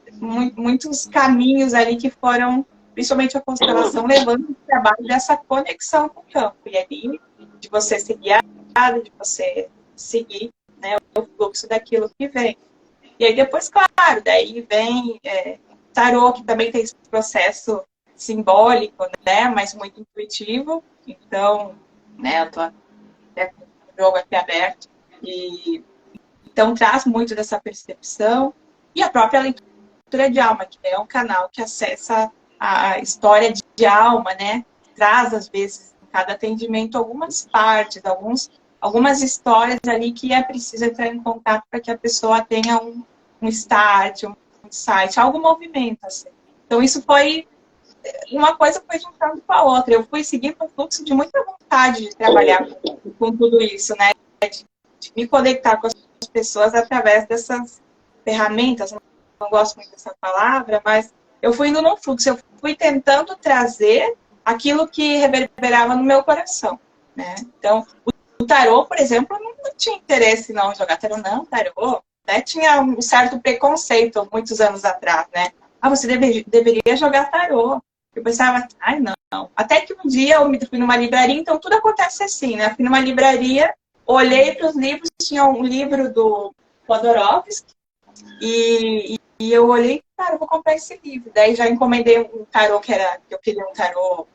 caminhos ali que foram, principalmente a constelação, levando o trabalho dessa conexão com o campo. E ali, de você ser guiado, de você seguir, né, o fluxo daquilo que vem. E aí depois, claro, daí vem tarô, que também tem esse processo simbólico, né, mas muito intuitivo. Então, né, eu tô até com o jogo aqui aberto. E então traz muito dessa percepção. E a própria leitura de alma, que é um canal que acessa a história de alma, né? Traz, às vezes, em cada atendimento, algumas partes, algumas histórias ali que é preciso entrar em contato para que a pessoa tenha um start, um insight, algum movimento, assim. Então, isso foi uma coisa foi juntando com a outra. Eu fui seguindo um fluxo de muita vontade de trabalhar com tudo isso, né? De me conectar com as pessoas através dessas ferramentas. Não gosto muito dessa palavra, mas eu fui indo num fluxo. Eu fui tentando trazer aquilo que reverberava no meu coração, né? Então, o tarô, por exemplo, eu não tinha interesse não jogar tarô, não, tarô. Né? Tinha um certo preconceito muitos anos atrás, né? Ah, você deveria jogar tarô. Eu pensava, ai, não. Até que um dia eu fui numa livraria, então tudo acontece assim, né? Eu fui numa livraria, olhei para os livros, tinha um livro do Jodorowsky, e eu olhei, cara, eu vou comprar esse livro. Daí já encomendei um tarô que eu queria um tarô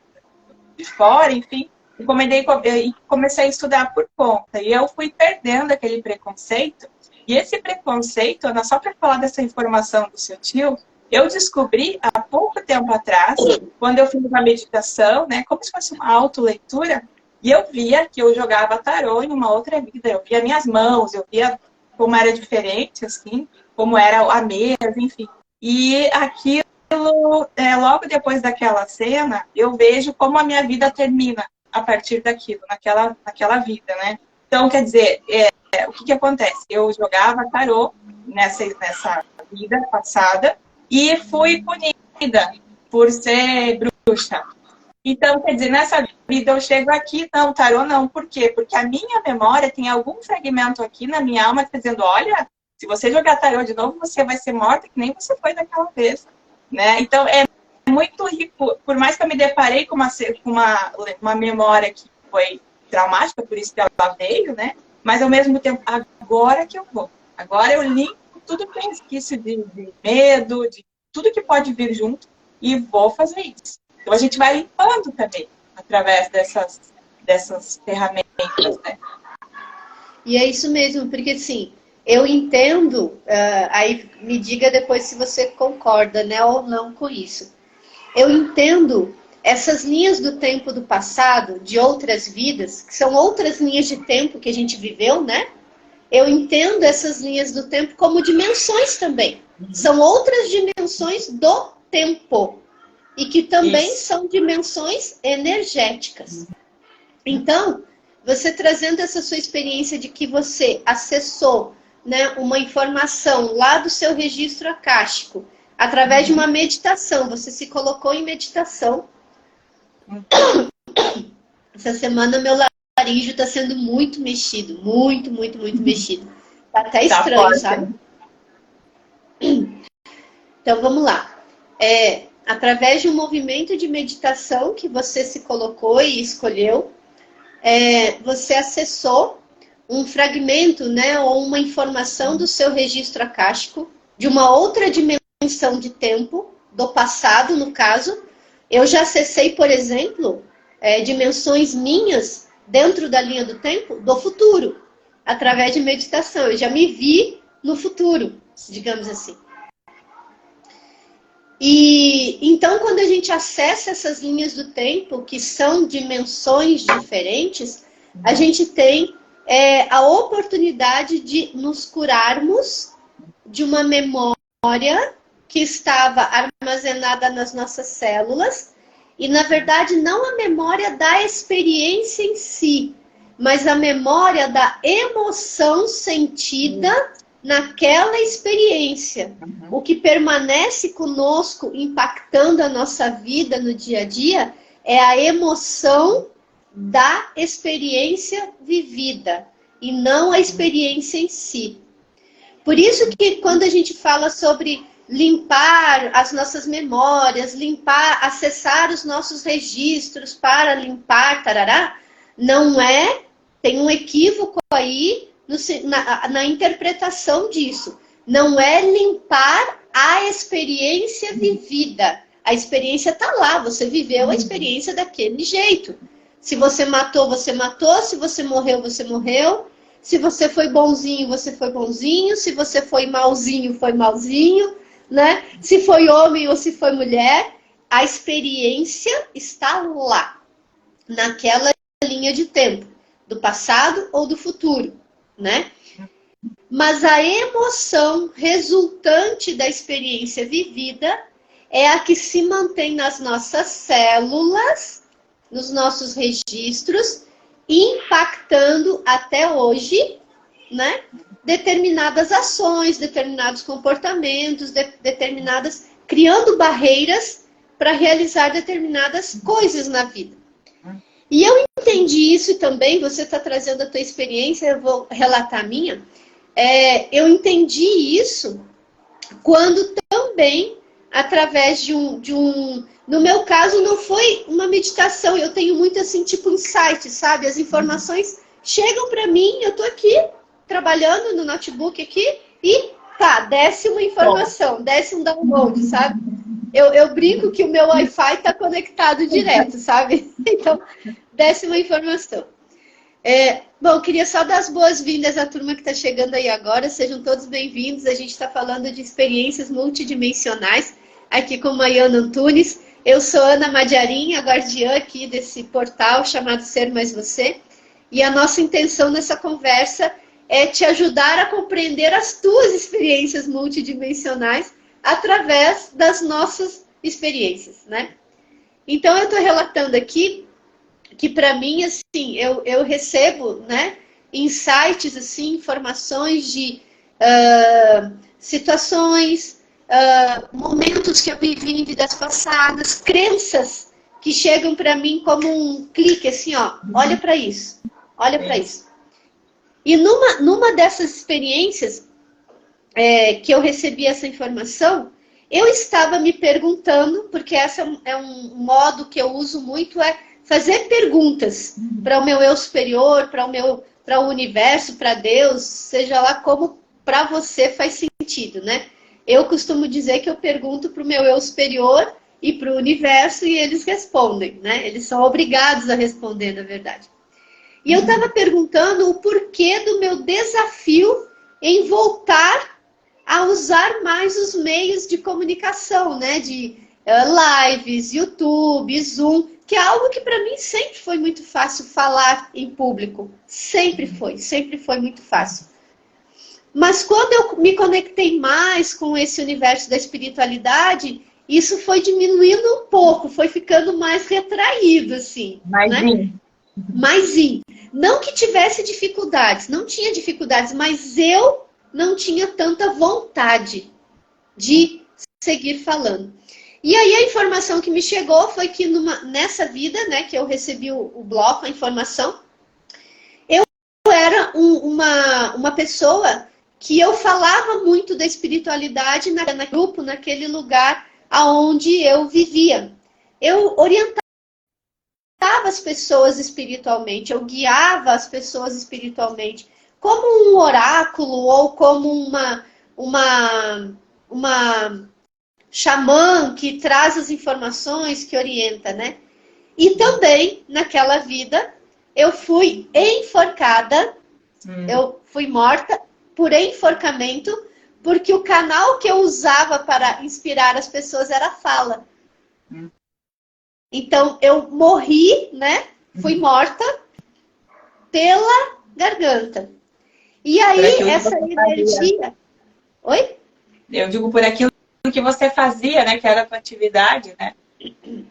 de fora, enfim. Encomendei e comecei a estudar por conta. E eu fui perdendo aquele preconceito. E esse preconceito, Ana, só para falar dessa informação do seu tio, eu descobri há pouco tempo atrás, quando eu fiz uma meditação, né, como se fosse uma autoleitura, e eu via que eu jogava tarô em uma outra vida. Eu via minhas mãos, eu via como era diferente, assim, como era a mesa, enfim. E aquilo, logo depois daquela cena, eu vejo como a minha vida termina a partir daquilo, naquela vida, né? Então, quer dizer, o que acontece? Eu jogava tarô nessa vida passada e fui punida por ser bruxa. Então, quer dizer, nessa vida eu chego aqui, não, tarô não. Por quê? Porque a minha memória tem algum fragmento aqui na minha alma que está dizendo, olha, se você jogar tarô de novo, você vai ser morta que nem você foi daquela vez. Né? Então, é muito rico. Por mais que eu me deparei com uma memória que foi traumática, por isso que ela veio, né? Mas, ao mesmo tempo, agora que eu vou. Agora eu limpo tudo que é resquício de medo, de tudo que pode vir junto e vou fazer isso. Então, a gente vai limpando também, através dessas ferramentas, né? E é isso mesmo, porque assim, eu entendo, aí me diga depois se você concorda, né, ou não com isso. Eu entendo essas linhas do tempo do passado, de outras vidas, que são outras linhas de tempo que a gente viveu, né? Eu entendo essas linhas do tempo como dimensões também. São outras dimensões do tempo. E que também são dimensões energéticas. Então, você trazendo essa sua experiência de que você acessou, né, uma informação lá do seu registro acástico, através de uma meditação, você se colocou em meditação. Essa semana meu laríngeo está sendo muito mexido, muito mexido. Tá até estranho, sabe? Então vamos lá. Através de um movimento de meditação que você se colocou e escolheu, você acessou um fragmento, né, ou uma informação do seu registro acástico, de uma outra dimensão de tempo, do passado, no caso. Eu já acessei, por exemplo, dimensões minhas dentro da linha do tempo do futuro, através de meditação. Eu já me vi no futuro, digamos assim. E então, quando a gente acessa essas linhas do tempo, que são dimensões diferentes, a gente tem a oportunidade de nos curarmos de uma memória que estava armazenada nas nossas células, e na verdade não a memória da experiência em si, mas a memória da emoção sentida naquela experiência. O que permanece conosco, impactando a nossa vida no dia a dia, é a emoção da experiência vivida, e não a experiência em si. Por isso que quando a gente fala sobre limpar as nossas memórias, acessar os nossos registros para limpar, tarará, não é, tem um equívoco aí na interpretação disso. Não é limpar a experiência vivida. A experiência está lá, você viveu a experiência daquele jeito. Se você matou, você matou. Se você morreu, você morreu. Se você foi bonzinho, você foi bonzinho. Se você foi malzinho, foi malzinho, né? Se foi homem ou se foi mulher, a experiência está lá, naquela linha de tempo, do passado ou do futuro, né? Mas a emoção resultante da experiência vivida é a que se mantém nas nossas células, nos nossos registros, impactando até hoje, né, determinadas ações, determinados comportamentos, criando barreiras para realizar determinadas coisas na vida. E eu entendi isso também, você está trazendo a tua experiência, eu vou relatar a minha. Eu entendi isso quando também, através de um... No meu caso, não foi uma meditação, eu tenho muito assim, tipo insight, sabe? As informações chegam para mim, eu estou aqui, trabalhando no notebook aqui, e tá, desce uma informação, desce um download, sabe? Eu brinco que o meu Wi-Fi está conectado direto, sabe? Então, desce uma informação. Bom, eu queria só dar as boas-vindas à turma que está chegando aí agora. Sejam todos bem-vindos. A gente está falando de experiências multidimensionais aqui com Maiana Antunes. Eu sou Ana Madiarim, a guardiã aqui desse portal chamado Ser Mais Você. E a nossa intenção nessa conversa é te ajudar a compreender as tuas experiências multidimensionais através das nossas experiências, né? Então, eu estou relatando aqui que, para mim, assim, eu recebo, né, insights, assim, informações de situações, momentos que eu vivi em vidas passadas, crenças que chegam para mim como um clique, assim, ó, olha para isso, olha para isso. E numa dessas experiências que eu recebi essa informação, eu estava me perguntando, porque esse é um modo que eu uso muito, fazer perguntas para o meu eu superior, para o universo, para Deus, seja lá como para você faz sentido, né? Eu costumo dizer que eu pergunto para o meu eu superior e para o universo e eles respondem, né? Eles são obrigados a responder, na verdade. E eu estava perguntando o porquê do meu desafio em voltar a usar mais os meios de comunicação, né? De lives, YouTube, Zoom, que é algo que para mim sempre foi muito fácil falar em público. Sempre foi muito fácil. Mas quando eu me conectei mais com esse universo da espiritualidade, isso foi diminuindo um pouco, foi ficando mais retraído, assim. Mais in. Não que tivesse dificuldades, não tinha dificuldades, mas eu não tinha tanta vontade de seguir falando. E aí a informação que me chegou foi que nessa vida, né, que eu recebi o bloco, a informação, eu era uma pessoa que eu falava muito da espiritualidade no grupo, naquele lugar aonde eu vivia. Eu orientava as pessoas espiritualmente, eu guiava as pessoas espiritualmente, como um oráculo ou como uma xamã que traz as informações, que orienta, né? E também, naquela vida, eu fui enforcada, eu fui morta por enforcamento, porque o canal que eu usava para inspirar as pessoas era a fala. Então, eu morri, né? Fui morta pela garganta. E aí, essa energia... Oi? Eu digo por aquilo que você fazia, né? Que era a tua atividade, né?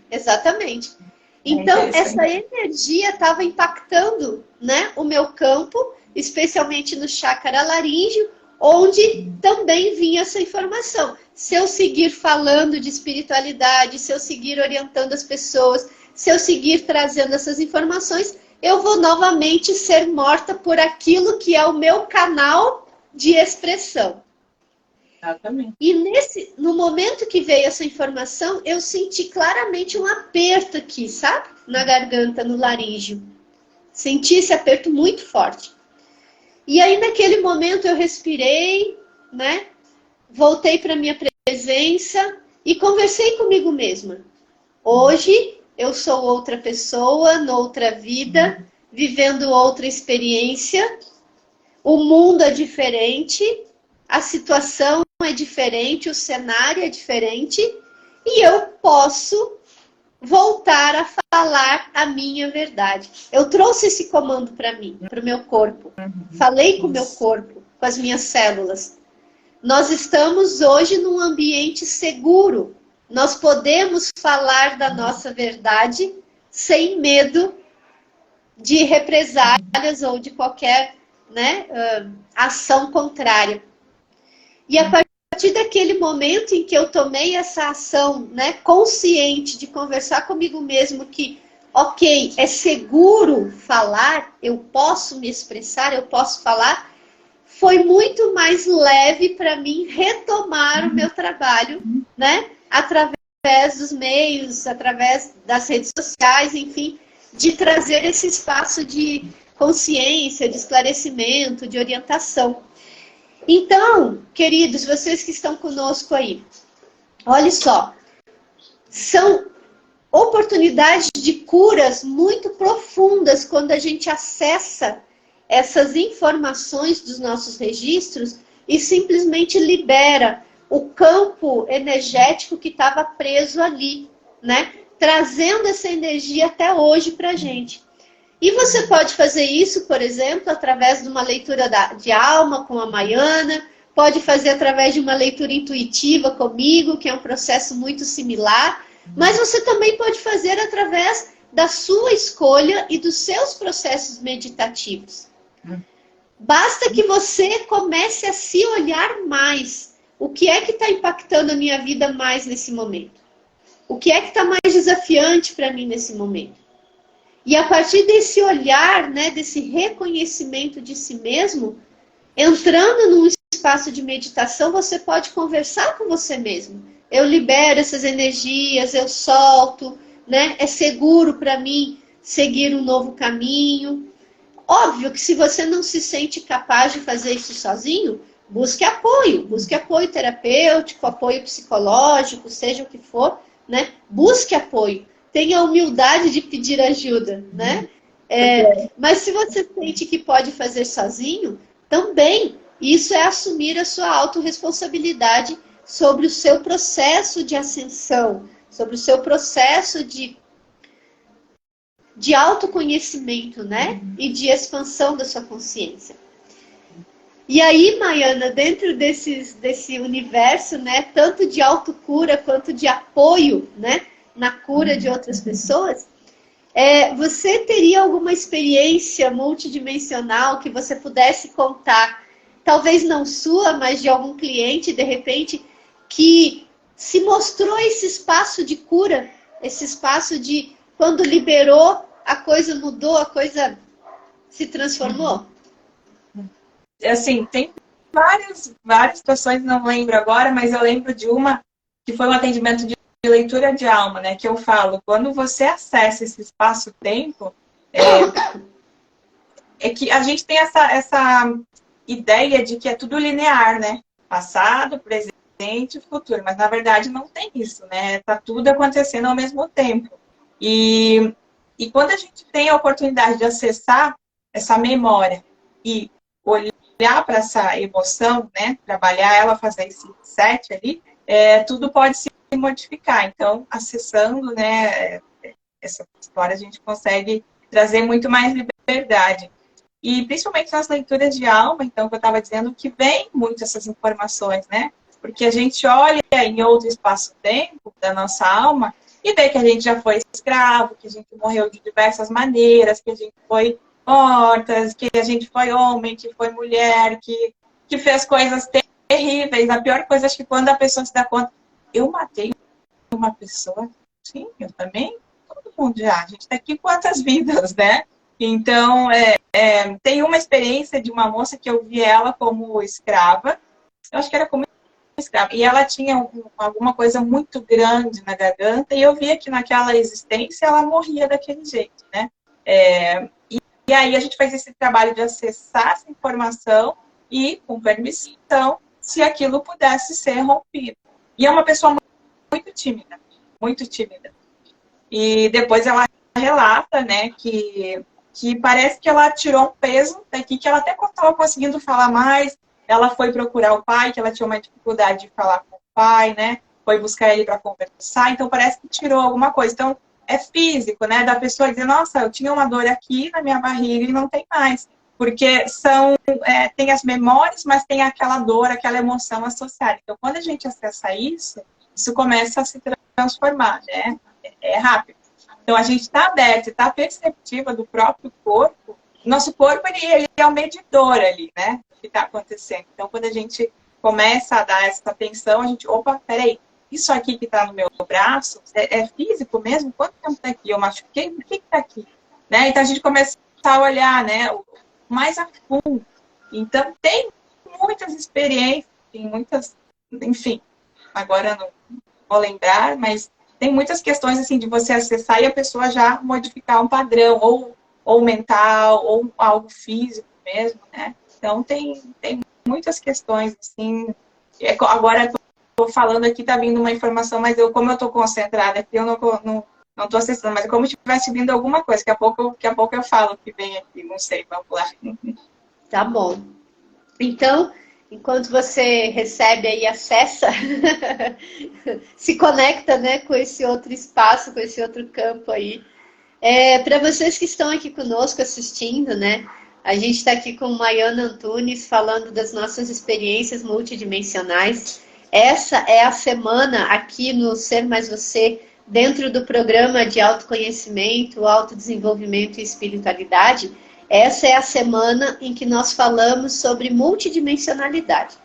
Exatamente. Então, essa energia estava impactando, né, o meu campo, especialmente no chakra laríngeo, onde também vinha essa informação. Se eu seguir falando de espiritualidade, se eu seguir orientando as pessoas, se eu seguir trazendo essas informações, eu vou novamente ser morta por aquilo que é o meu canal de expressão. Exatamente. E no momento que veio essa informação, eu senti claramente um aperto aqui, sabe? Na garganta, no laríngeo. Senti esse aperto muito forte. E aí, naquele momento, eu respirei, né? Voltei para minha presença e conversei comigo mesma. Hoje, eu sou outra pessoa, noutra vida, vivendo outra experiência. O mundo é diferente, a situação é diferente, o cenário é diferente, e eu posso voltar a falar a minha verdade. Eu trouxe esse comando para mim, para o meu corpo. Falei com o meu corpo, com as minhas células. Nós estamos hoje num ambiente seguro. Nós podemos falar da nossa verdade sem medo de represálias ou de qualquer, né, ação contrária. E a partir daquele momento em que eu tomei essa ação, né, consciente de conversar comigo mesmo que, ok, é seguro falar, eu posso me expressar, eu posso falar, foi muito mais leve para mim retomar o meu trabalho, né, através dos meios, através das redes sociais, enfim, de trazer esse espaço de consciência, de esclarecimento, de orientação. Então, queridos, vocês que estão conosco aí, olha só, são oportunidades de curas muito profundas quando a gente acessa essas informações dos nossos registros e simplesmente libera o campo energético que estava preso ali, né? Trazendo essa energia até hoje para a gente. E você pode fazer isso, por exemplo, através de uma leitura de alma com a Maiana, pode fazer através de uma leitura intuitiva comigo, que é um processo muito similar, mas você também pode fazer através da sua escolha e dos seus processos meditativos. Basta que você comece a se olhar mais. O que é que está impactando a minha vida mais nesse momento? O que é que está mais desafiante para mim nesse momento? E a partir desse olhar, né, desse reconhecimento de si mesmo, entrando num espaço de meditação, você pode conversar com você mesmo. Eu libero essas energias, eu solto, né? É seguro para mim seguir um novo caminho. Óbvio que se você não se sente capaz de fazer isso sozinho, busque apoio terapêutico, apoio psicológico, seja o que for, né? Busque apoio. Tenha a humildade de pedir ajuda, né? Mas se você sente que pode fazer sozinho, também isso é assumir a sua autorresponsabilidade sobre o seu processo de ascensão, sobre o seu processo de autoconhecimento, né? E de expansão da sua consciência. E aí, Maiana, dentro desse universo, né? Tanto de autocura quanto de apoio, né? Na cura de outras pessoas, você teria alguma experiência multidimensional que você pudesse contar, talvez não sua, mas de algum cliente, de repente, que se mostrou esse espaço de cura, esse espaço de quando liberou, a coisa mudou, a coisa se transformou? Assim, tem várias situações, não lembro agora, mas eu lembro de uma que foi um atendimento de leitura de alma, né? Que eu falo, quando você acessa esse espaço-tempo, é que a gente tem essa ideia de que é tudo linear, né? Passado, presente e futuro. Mas, na verdade, não tem isso, né? Tá tudo acontecendo ao mesmo tempo. E quando a gente tem a oportunidade de acessar essa memória e olhar para essa emoção, né? Trabalhar ela, fazer esse set ali, tudo pode se modificar. Então, acessando, né, essa história, a gente consegue trazer muito mais liberdade. E principalmente nas leituras de alma, então, que eu estava dizendo, que vem muito essas informações, né? Porque a gente olha em outro espaço-tempo da nossa alma e vê que a gente já foi escravo, que a gente morreu de diversas maneiras, que a gente foi morta, que a gente foi homem, que foi mulher, que fez coisas terríveis. A pior coisa, acho que quando a pessoa se dá conta, eu matei uma pessoa, sim, eu também, todo mundo já. A gente está aqui quantas vidas, né? Então, tem uma experiência de uma moça que eu vi ela como escrava, eu acho que era como escrava, e ela tinha alguma coisa muito grande na garganta, e eu via que naquela existência ela morria daquele jeito, né? E aí a gente faz esse trabalho de acessar essa informação e, com permissão, se aquilo pudesse ser rompido. E é uma pessoa muito tímida, muito tímida. E depois ela relata, né, que parece que ela tirou um peso daqui, que ela até estava conseguindo falar mais, ela foi procurar o pai, que ela tinha uma dificuldade de falar com o pai, né, foi buscar ele para conversar, então parece que tirou alguma coisa. Então, é físico, né, da pessoa dizer, nossa, eu tinha uma dor aqui na minha barriga e não tem mais. Porque tem as memórias, mas tem aquela dor, aquela emoção associada. Então, quando a gente acessa isso começa a se transformar, né? É rápido. Então, a gente está aberto, está perceptiva do próprio corpo. Nosso corpo, ele é o medidor ali, né? Do que está acontecendo. Então, quando a gente começa a dar essa atenção, a gente, opa, peraí, isso aqui que está no meu braço, é físico mesmo? Quanto tempo está aqui? Eu machuquei? Por que está aqui? Né? Então, a gente começa a olhar, né, mais a fundo. Então, tem muitas experiências, tem muitas, enfim, agora não vou lembrar, mas tem muitas questões assim de você acessar e a pessoa já modificar um padrão, ou mental, ou algo físico mesmo, né? Então, tem muitas questões, assim. Agora, estou falando aqui, está vindo uma informação, mas como eu estou concentrada aqui, eu não estou acessando, mas é como se estivesse vindo alguma coisa. Daqui a pouco eu falo o que vem aqui, não sei, vamos lá. Tá bom. Então, enquanto você recebe aí, acessa, se conecta, né, com esse outro espaço, com esse outro campo aí. Para vocês que estão aqui conosco assistindo, né, a gente está aqui com Maiana Antunes falando das nossas experiências multidimensionais. Essa é a semana aqui no Ser Mais Você, dentro do programa de autoconhecimento, autodesenvolvimento e espiritualidade. Essa é a semana em que nós falamos sobre multidimensionalidade.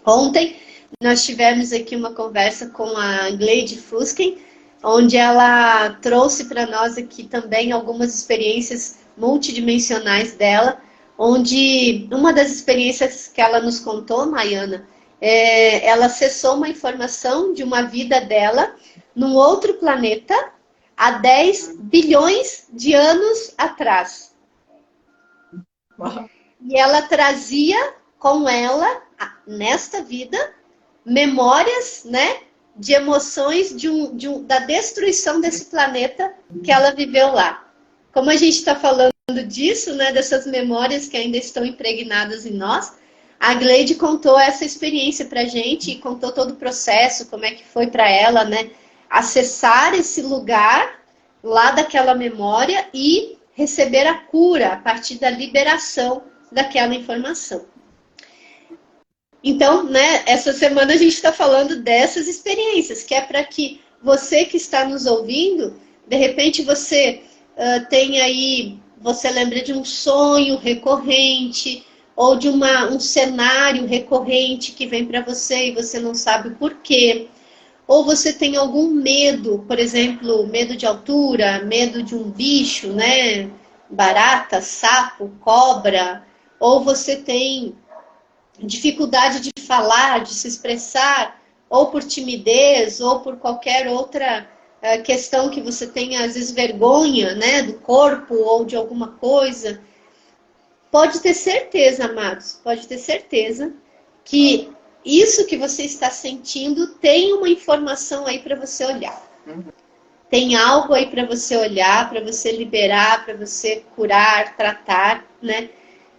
Ontem nós tivemos aqui uma conversa com a Gleide Fusken, onde ela trouxe para nós aqui também algumas experiências multidimensionais dela, onde uma das experiências que ela nos contou, Maiana, ela acessou uma informação de uma vida dela num outro planeta há 10 bilhões de anos atrás. E ela trazia com ela, nesta vida, memórias, né, de emoções da destruição desse planeta que ela viveu lá. Como a gente está falando disso, né, dessas memórias que ainda estão impregnadas em nós, a Gleide contou essa experiência para a gente e contou todo o processo, como é que foi para ela, né, acessar esse lugar lá daquela memória e receber a cura a partir da liberação daquela informação. Então, né, essa semana a gente está falando dessas experiências, que é para que você que está nos ouvindo, de repente você tenha aí, você lembra de um sonho recorrente, ou de um cenário recorrente que vem para você e você não sabe o porquê. Ou você tem algum medo, por exemplo, medo de altura, medo de um bicho, né? Barata, sapo, cobra. Ou você tem dificuldade de falar, de se expressar, ou por timidez, ou por qualquer outra questão que você tenha, às vezes, vergonha, né? Do corpo ou de alguma coisa. Pode ter certeza, amados, pode ter certeza que isso que você está sentindo tem uma informação aí para você olhar. Tem algo aí para você olhar, para você liberar, para você curar, tratar, né?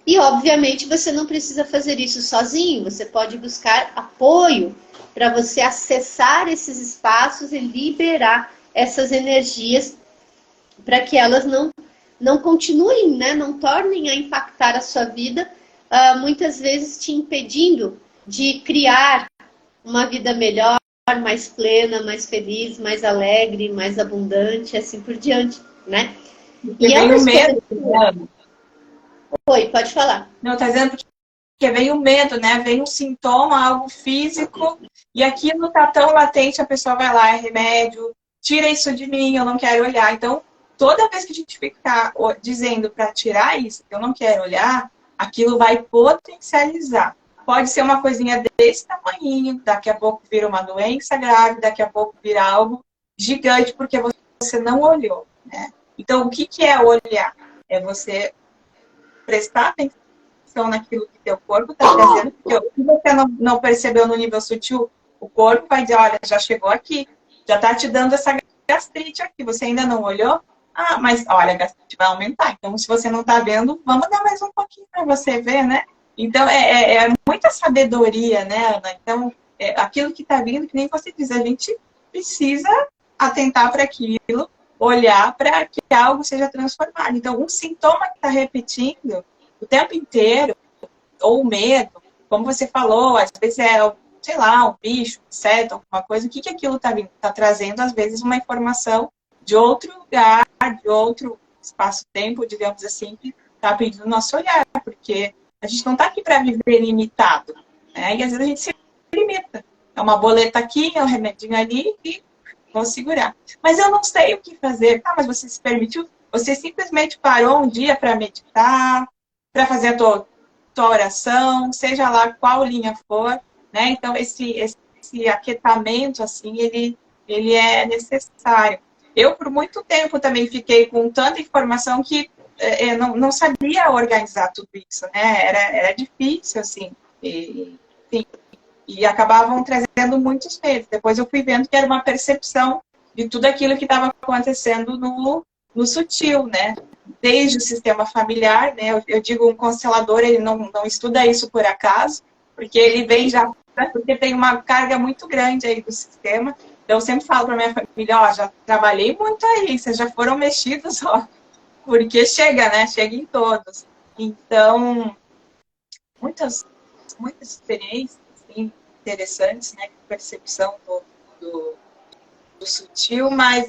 E, obviamente, você não precisa fazer isso sozinho. Você pode buscar apoio para você acessar esses espaços e liberar essas energias para que elas não continuem, né? Não tornem a impactar a sua vida, muitas vezes te impedindo de criar uma vida melhor, mais plena, mais feliz, mais alegre, mais abundante, assim por diante, né? E vem o medo. Oi, pode falar. Não, tá dizendo que vem o medo, né? Vem um sintoma, algo físico, e aquilo tá tão latente, a pessoa vai lá, é remédio, tira isso de mim, eu não quero olhar. Então, toda vez que a gente ficar dizendo para tirar isso, que eu não quero olhar, aquilo vai potencializar. Pode ser uma coisinha desse tamanho, daqui a pouco vira uma doença grave, daqui a pouco vira algo gigante, porque você não olhou, né? Então, o que é olhar? É você prestar atenção naquilo que teu corpo está trazendo, porque o que você não percebeu no nível sutil, o corpo vai dizer, olha, já chegou aqui, já está te dando essa gastrite aqui, você ainda não olhou? Ah, mas olha, a gastrite vai aumentar. Então, se você não está vendo, vamos dar mais um pouquinho para você ver, né? Então, é muita sabedoria, né, Ana? Então, aquilo que está vindo, que nem você diz, a gente precisa atentar para aquilo, olhar para que algo seja transformado. Então, um sintoma que está repetindo o tempo inteiro, ou o medo, como você falou, às vezes sei lá, um bicho, um inseto, alguma coisa, o que aquilo está trazendo, às vezes, uma informação de outro lugar, de outro espaço-tempo, digamos assim, que está pedindo o nosso olhar, porque a gente não está aqui para viver limitado, né? E às vezes a gente se limita. É uma boleta aqui, é um remedinho ali e vou segurar. Mas eu não sei o que fazer. Ah, mas você se permitiu? Você simplesmente parou um dia para meditar, para fazer a tua oração, seja lá qual linha for, né? Então, esse aquietamento, assim, ele é necessário. Eu, por muito tempo, também fiquei com tanta informação que não sabia organizar tudo isso, né? Era difícil, assim. E acabavam trazendo muitos medos. Depois eu fui vendo que era uma percepção de tudo aquilo que estava acontecendo no sutil, né? Desde o sistema familiar, né? Eu digo, um constelador, ele não estuda isso por acaso, porque ele vem já, porque tem uma carga muito grande aí do sistema. Então, eu sempre falo para minha família, ó, já trabalhei muito aí, vocês já foram mexidos, ó, porque chega, né? Chega em todos. Então, muitas experiências, assim, interessantes, né? Percepção do sutil, mas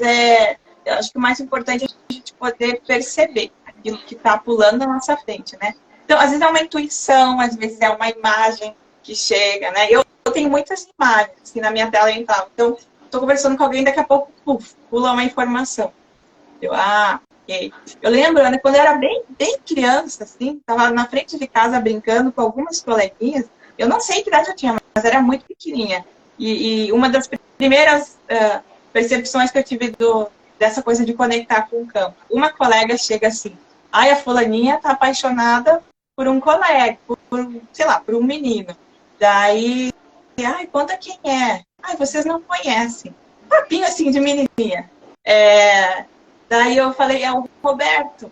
eu acho que o mais importante é a gente poder perceber aquilo que está pulando na nossa frente, né? Então, às vezes é uma intuição, às vezes é uma imagem que chega, né? Eu tenho muitas imagens assim, na minha tela mental. Então, estou conversando com alguém, daqui a pouco, pula uma informação. Ok. Eu lembro, né, quando eu era bem criança, assim, estava na frente de casa brincando com algumas coleguinhas. Eu não sei que idade eu tinha, mas era muito pequenininha. E uma das primeiras percepções que eu tive dessa coisa de conectar com o campo. Uma colega chega assim, a fulaninha tá apaixonada por um colega, sei lá, por um menino. Daí, conta quem é. Vocês não conhecem. Papinho assim de menininha. Daí eu falei, é o Roberto.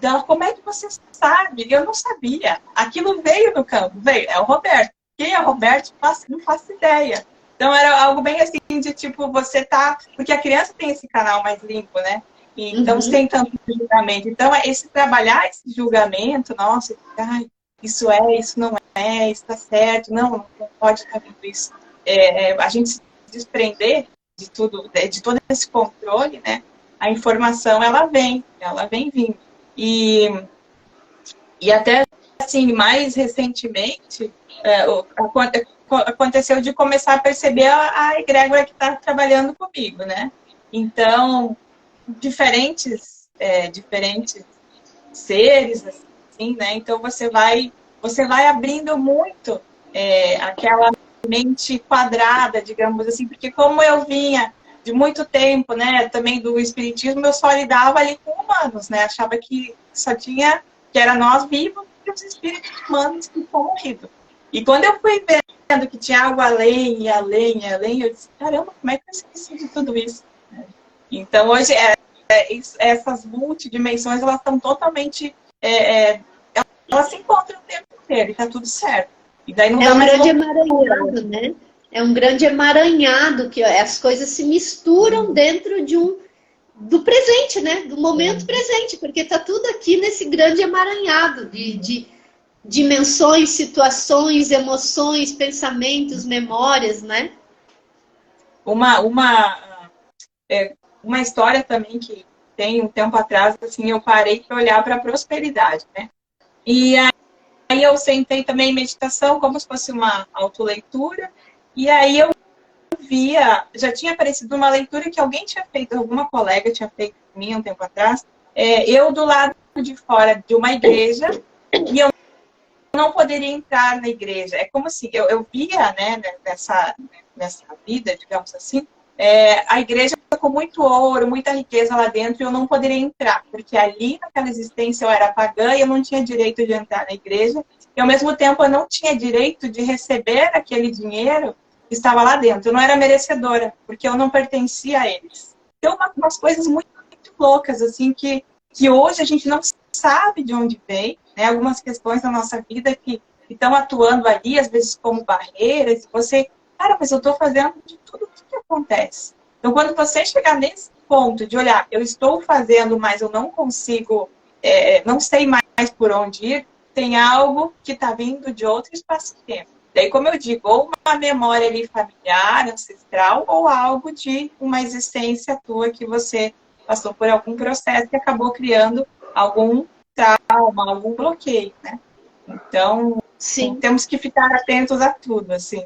Ela, como é que você sabe? Eu não sabia. Aquilo veio no campo, veio. É o Roberto. Quem é o Roberto? Não faço ideia. Então era algo bem assim de tipo, você tá. Porque a criança tem esse canal mais limpo, né? Então sem tanto julgamento. Então, esse trabalhar esse julgamento, nossa, isso não é, isso tá certo, não pode estar vendo isso. A gente se desprender de tudo, de todo esse controle, né? A informação, ela vem vindo. E até, assim, mais recentemente, aconteceu de começar a perceber a egrégora que está trabalhando comigo, né? Então, diferentes seres, assim, né? Então, você vai abrindo muito aquela mente quadrada, digamos assim, porque como eu vinha de muito tempo, né, também do espiritismo, eu só lidava ali com humanos, né, achava que só tinha, que era nós vivos e os espíritos humanos que tinham morrido. E quando eu fui vendo que tinha algo além, eu disse, caramba, como é que eu esqueci de tudo isso? Então, hoje, essas multidimensões, elas estão totalmente, elas se encontram o tempo inteiro e tá tudo certo. E daí não dá mais grande emaranhado, né? É um grande emaranhado, que as coisas se misturam dentro do presente, né? Do momento presente, porque tá tudo aqui nesse grande emaranhado de dimensões, situações, emoções, pensamentos, memórias, né? Uma história também que tem um tempo atrás, assim, eu parei para olhar para a prosperidade, né? E aí eu sentei também em meditação, como se fosse uma autoleitura, e aí eu via, já tinha aparecido uma leitura que alguém tinha feito, alguma colega tinha feito para mim um tempo atrás, eu do lado de fora de uma igreja, e eu não poderia entrar na igreja. É como se eu via, né, nessa vida, digamos assim, a igreja com muito ouro, muita riqueza lá dentro, e eu não poderia entrar, porque ali naquela existência eu era pagã e eu não tinha direito de entrar na igreja, e ao mesmo tempo eu não tinha direito de receber aquele dinheiro que estava lá dentro. Eu não era merecedora, porque eu não pertencia a eles. Então, umas coisas muito, muito loucas, assim, que hoje a gente não sabe de onde vem, né? Algumas questões da nossa vida que estão atuando ali, às vezes como barreiras, e você, mas eu estou fazendo de tudo o que acontece. Então, quando você chegar nesse ponto de olhar, eu estou fazendo, mas eu não consigo, não sei mais por onde ir, tem algo que está vindo de outro espaço-tempo. Daí, como eu digo, ou uma memória ali familiar, ancestral, ou algo de uma existência tua que você passou por algum processo e acabou criando algum trauma, algum bloqueio, né? Então, Sim. temos que ficar atentos a tudo, assim.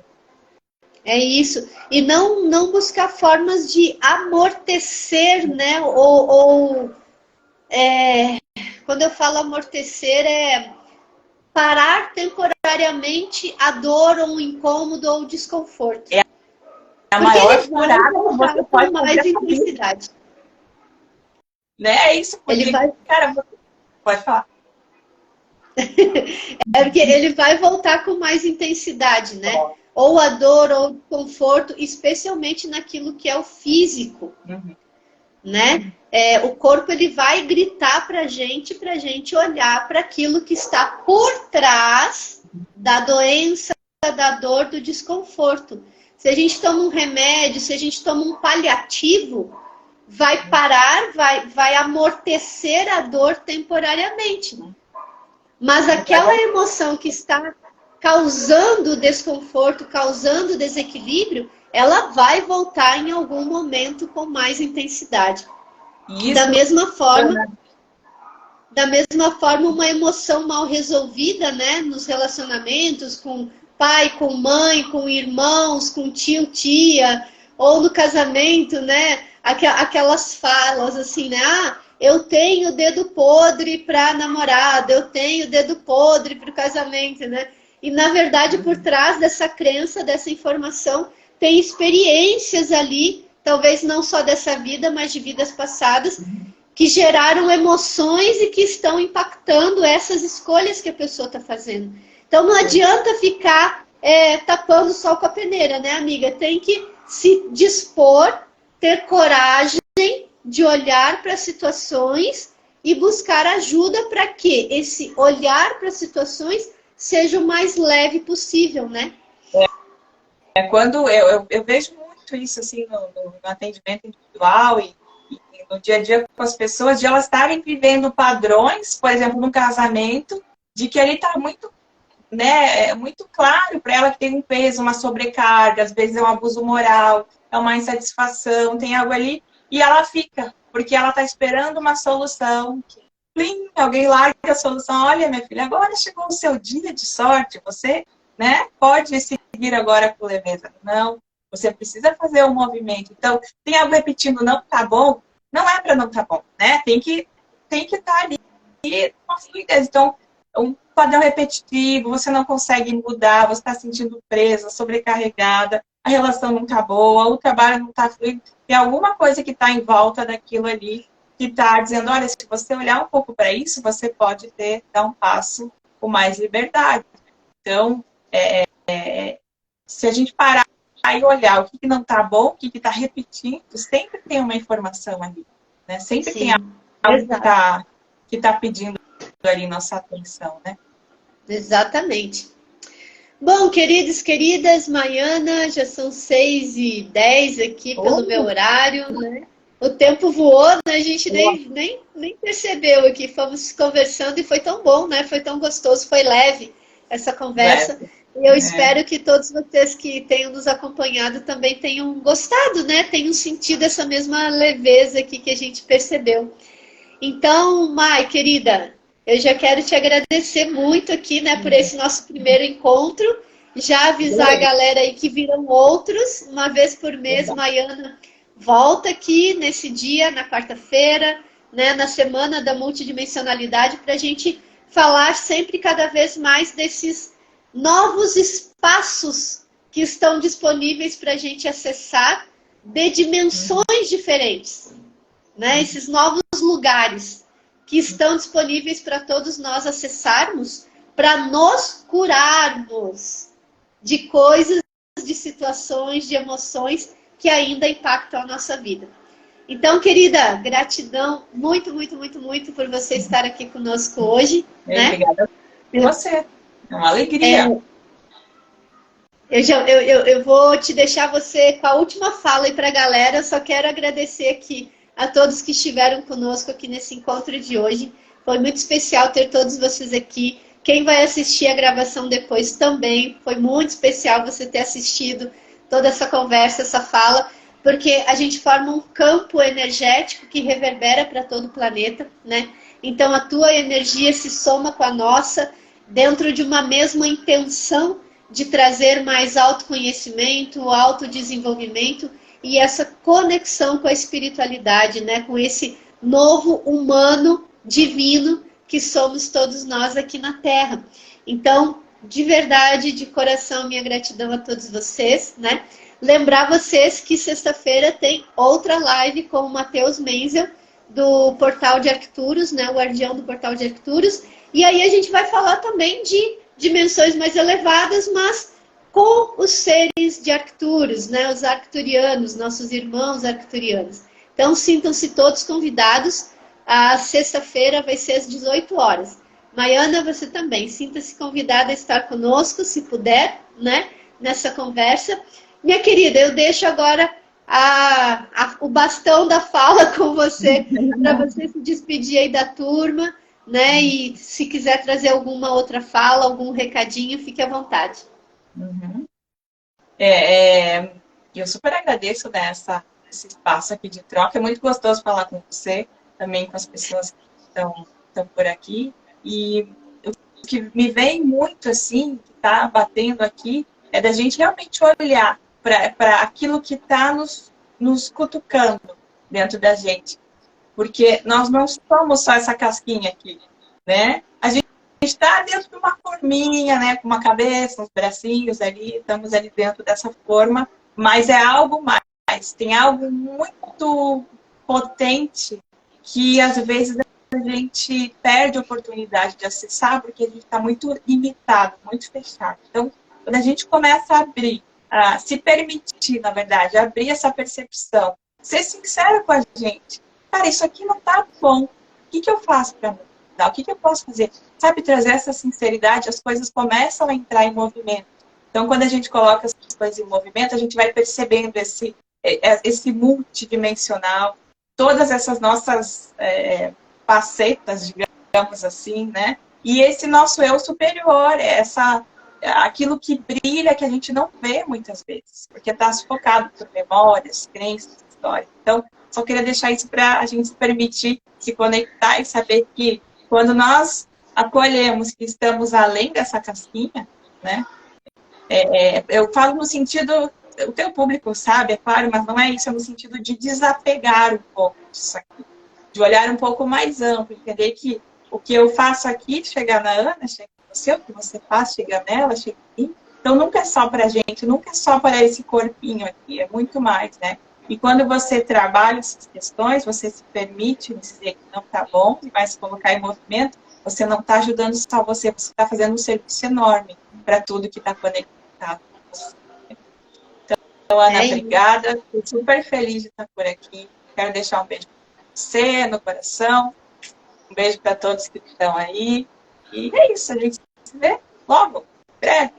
É isso. E não buscar formas de amortecer, né? Ou quando eu falo amortecer, é parar temporariamente a dor ou o incômodo ou o desconforto. É a Porque maior ele vai furada que voltar você com pode fazer mais na vida, intensidade. né? É isso, Ele porque, vai, cara, pode falar. porque ele vai voltar com mais intensidade, né? Ou a dor ou o desconforto, especialmente naquilo que é o físico. Uhum. Né? O corpo ele vai gritar para a gente olhar para aquilo que está por trás da doença, da dor, do desconforto. Se a gente toma um remédio, se a gente toma um paliativo, vai parar, vai amortecer a dor temporariamente. Mas aquela emoção que está causando desconforto, causando desequilíbrio, ela vai voltar em algum momento com mais intensidade. Isso, Da mesma forma, uma emoção mal resolvida, né, nos relacionamentos com pai, com mãe, com irmãos, com tio, tia, ou no casamento, né, aquelas falas assim, né, eu tenho dedo podre para namorada, eu tenho dedo podre para o casamento, né? E na verdade, por trás dessa crença, dessa informação, tem experiências ali, talvez não só dessa vida, mas de vidas passadas, que geraram emoções e que estão impactando essas escolhas que a pessoa está fazendo. Então não adianta ficar tapando o sol com a peneira, né, amiga? Tem que se dispor, ter coragem de olhar para situações e buscar ajuda para que esse olhar para situações seja o mais leve possível, né? Quando eu vejo muito isso assim no atendimento individual e no dia a dia com as pessoas, de elas estarem vivendo padrões, por exemplo, no casamento, de que ali está muito, né, muito claro para ela que tem um peso, uma sobrecarga, às vezes é um abuso moral, é uma insatisfação, tem algo ali, e ela fica, porque ela está esperando uma solução. Plim, alguém larga a solução. Olha, minha filha, agora chegou o seu dia de sorte, você, né, pode seguir agora com leveza. Não, você precisa fazer um movimento. Então, tem algo repetindo, não tá bom, não é para não tá bom, né? Tem que estar ali com fluidez. Então, um padrão repetitivo, você não consegue mudar, você está se sentindo presa, sobrecarregada, a relação não tá boa, o trabalho não tá fluido, tem alguma coisa que está em volta daquilo ali que está dizendo, olha, se você olhar um pouco para isso, você pode dar um passo com mais liberdade. Então, se a gente parar e olhar o que não está bom, o que está repetindo, sempre tem uma informação ali, né? Sempre Sim, tem algo que tá pedindo ali nossa atenção, né? Exatamente. Bom, queridos, queridas, Maiana, já são 6h10 aqui pelo meu horário, né? O tempo voou, né? A gente nem percebeu aqui, fomos conversando e foi tão bom, né? Foi tão gostoso, foi leve essa conversa. E eu espero que todos vocês que tenham nos acompanhado também tenham gostado, né? Tenham sentido essa mesma leveza aqui que a gente percebeu. Então, Mai, querida, eu já quero te agradecer muito aqui, né, por esse nosso primeiro encontro. Já avisar a galera aí que virão outros, uma vez por mês, Maiana volta aqui nesse dia, na quarta-feira, né, na semana da multidimensionalidade, para a gente falar sempre cada vez mais desses novos espaços que estão disponíveis para a gente acessar de dimensões diferentes, né? Esses novos lugares que estão disponíveis para todos nós acessarmos, para nos curarmos de coisas, de situações, de emoções que ainda impactam a nossa vida. Então, querida, gratidão muito, muito, muito, muito por você estar aqui conosco hoje. Né? Obrigada por você. É uma alegria. Eu vou te deixar você com a última fala aí para a galera. Eu só quero agradecer aqui a todos que estiveram conosco aqui nesse encontro de hoje. Foi muito especial ter todos vocês aqui. Quem vai assistir a gravação depois também, foi muito especial você ter assistido toda essa conversa, essa fala, porque a gente forma um campo energético que reverbera para todo o planeta, né? Então a tua energia se soma com a nossa dentro de uma mesma intenção de trazer mais autoconhecimento, autodesenvolvimento e essa conexão com a espiritualidade, né? Com esse novo humano divino que somos todos nós aqui na Terra. Então, de verdade, de coração, minha gratidão a todos vocês, né? Lembrar vocês que sexta-feira tem outra live com o Matheus Menzel, do Portal de Arcturus, né? O guardião do Portal de Arcturus. E aí a gente vai falar também de dimensões mais elevadas, mas com os seres de Arcturus, né? Os arcturianos, nossos irmãos arcturianos. Então, sintam-se todos convidados. A sexta-feira vai ser às 18 horas. Maiana, você também. Sinta-se convidada a estar conosco, se puder, né? Nessa conversa. Minha querida, eu deixo agora o bastão da fala com você, para você se despedir aí da turma, né? E se quiser trazer alguma outra fala, algum recadinho, fique à vontade. Uhum. Eu super agradeço, né, esse espaço aqui de troca. É muito gostoso falar com você, também com as pessoas que estão por aqui. E o que me vem muito, assim, que está batendo aqui, é da gente realmente olhar para aquilo que está nos cutucando dentro da gente. Porque nós não somos só essa casquinha aqui, né? A gente está dentro de uma forminha, né? Com uma cabeça, uns bracinhos ali, estamos ali dentro dessa forma, mas é algo mais. Tem algo muito potente que, às vezes, a gente perde a oportunidade de acessar porque a gente está muito limitado, muito fechado. Então, quando a gente começa a abrir, a se permitir, na verdade, abrir essa percepção, ser sincero com a gente. Cara, isso aqui não tá bom. O que eu faço para mudar? O que eu posso fazer? Sabe, trazer essa sinceridade, as coisas começam a entrar em movimento. Então, quando a gente coloca as coisas em movimento, a gente vai percebendo esse multidimensional, todas essas nossas facetas, digamos assim, né? E esse nosso eu superior, aquilo que brilha, que a gente não vê muitas vezes, porque está sufocado por memórias, crenças, histórias. Então, só queria deixar isso para a gente se permitir se conectar e saber que quando nós acolhemos que estamos além dessa casquinha, né? Eu falo no sentido, o teu público sabe, é claro, mas não é isso, é no sentido de desapegar um pouco disso aqui, de olhar um pouco mais amplo, entender que o que eu faço aqui, chegar na Ana, chega no você, o que você faz, chega nela, chega em mim. Então nunca é só para a gente, nunca é só para esse corpinho aqui, é muito mais, né? E quando você trabalha essas questões, você se permite dizer que não está bom e vai se colocar em movimento, você não está ajudando só você está fazendo um serviço enorme para tudo que está conectado com você. Então, Ana, obrigada. Estou super feliz de estar por aqui. Quero deixar um beijo para você, no coração. Um beijo para todos que estão aí. E é isso, a gente se vê logo, breve.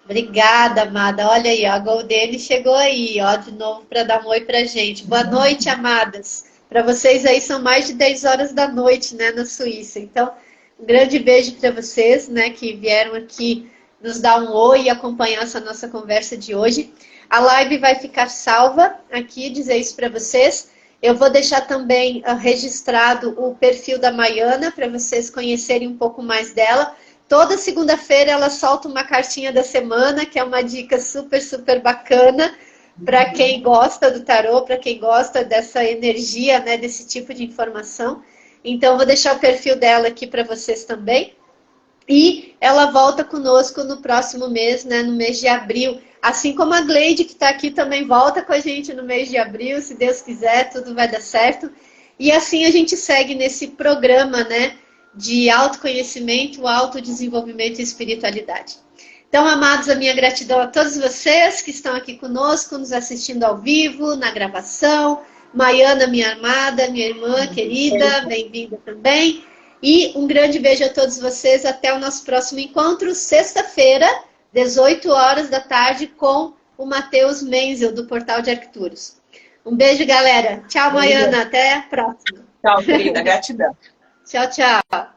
Obrigada, amada. Olha aí, ó, a Goldene chegou aí, ó, de novo para dar um oi pra gente. Boa noite, amadas. Para vocês aí são mais de 10 horas da noite, né, na Suíça. Então, um grande beijo para vocês, né, que vieram aqui nos dar um oi e acompanhar essa nossa conversa de hoje. A live vai ficar salva aqui, dizer isso para vocês. Eu vou deixar também registrado o perfil da Maiana para vocês conhecerem um pouco mais dela. Toda segunda-feira ela solta uma cartinha da semana, que é uma dica super, super bacana para quem gosta do tarô, para quem gosta dessa energia, né, desse tipo de informação. Então, eu vou deixar o perfil dela aqui para vocês também. E ela volta conosco no próximo mês, né, no mês de abril. Assim como a Gleide, que está aqui, também volta com a gente no mês de abril. Se Deus quiser, tudo vai dar certo. E assim a gente segue nesse programa, né, de autoconhecimento, autodesenvolvimento e espiritualidade. Então, amados, a minha gratidão a todos vocês que estão aqui conosco, nos assistindo ao vivo, na gravação. Maiana, minha amada, minha irmã querida, bem-vinda também. E um grande beijo a todos vocês. Até o nosso próximo encontro, sexta-feira, 18 horas da tarde, com o Matheus Menzel, do Portal de Arcturus. Um beijo, galera. Tchau, Maiana. Até a próxima. Tchau, querida. Gratidão. Tchau, tchau.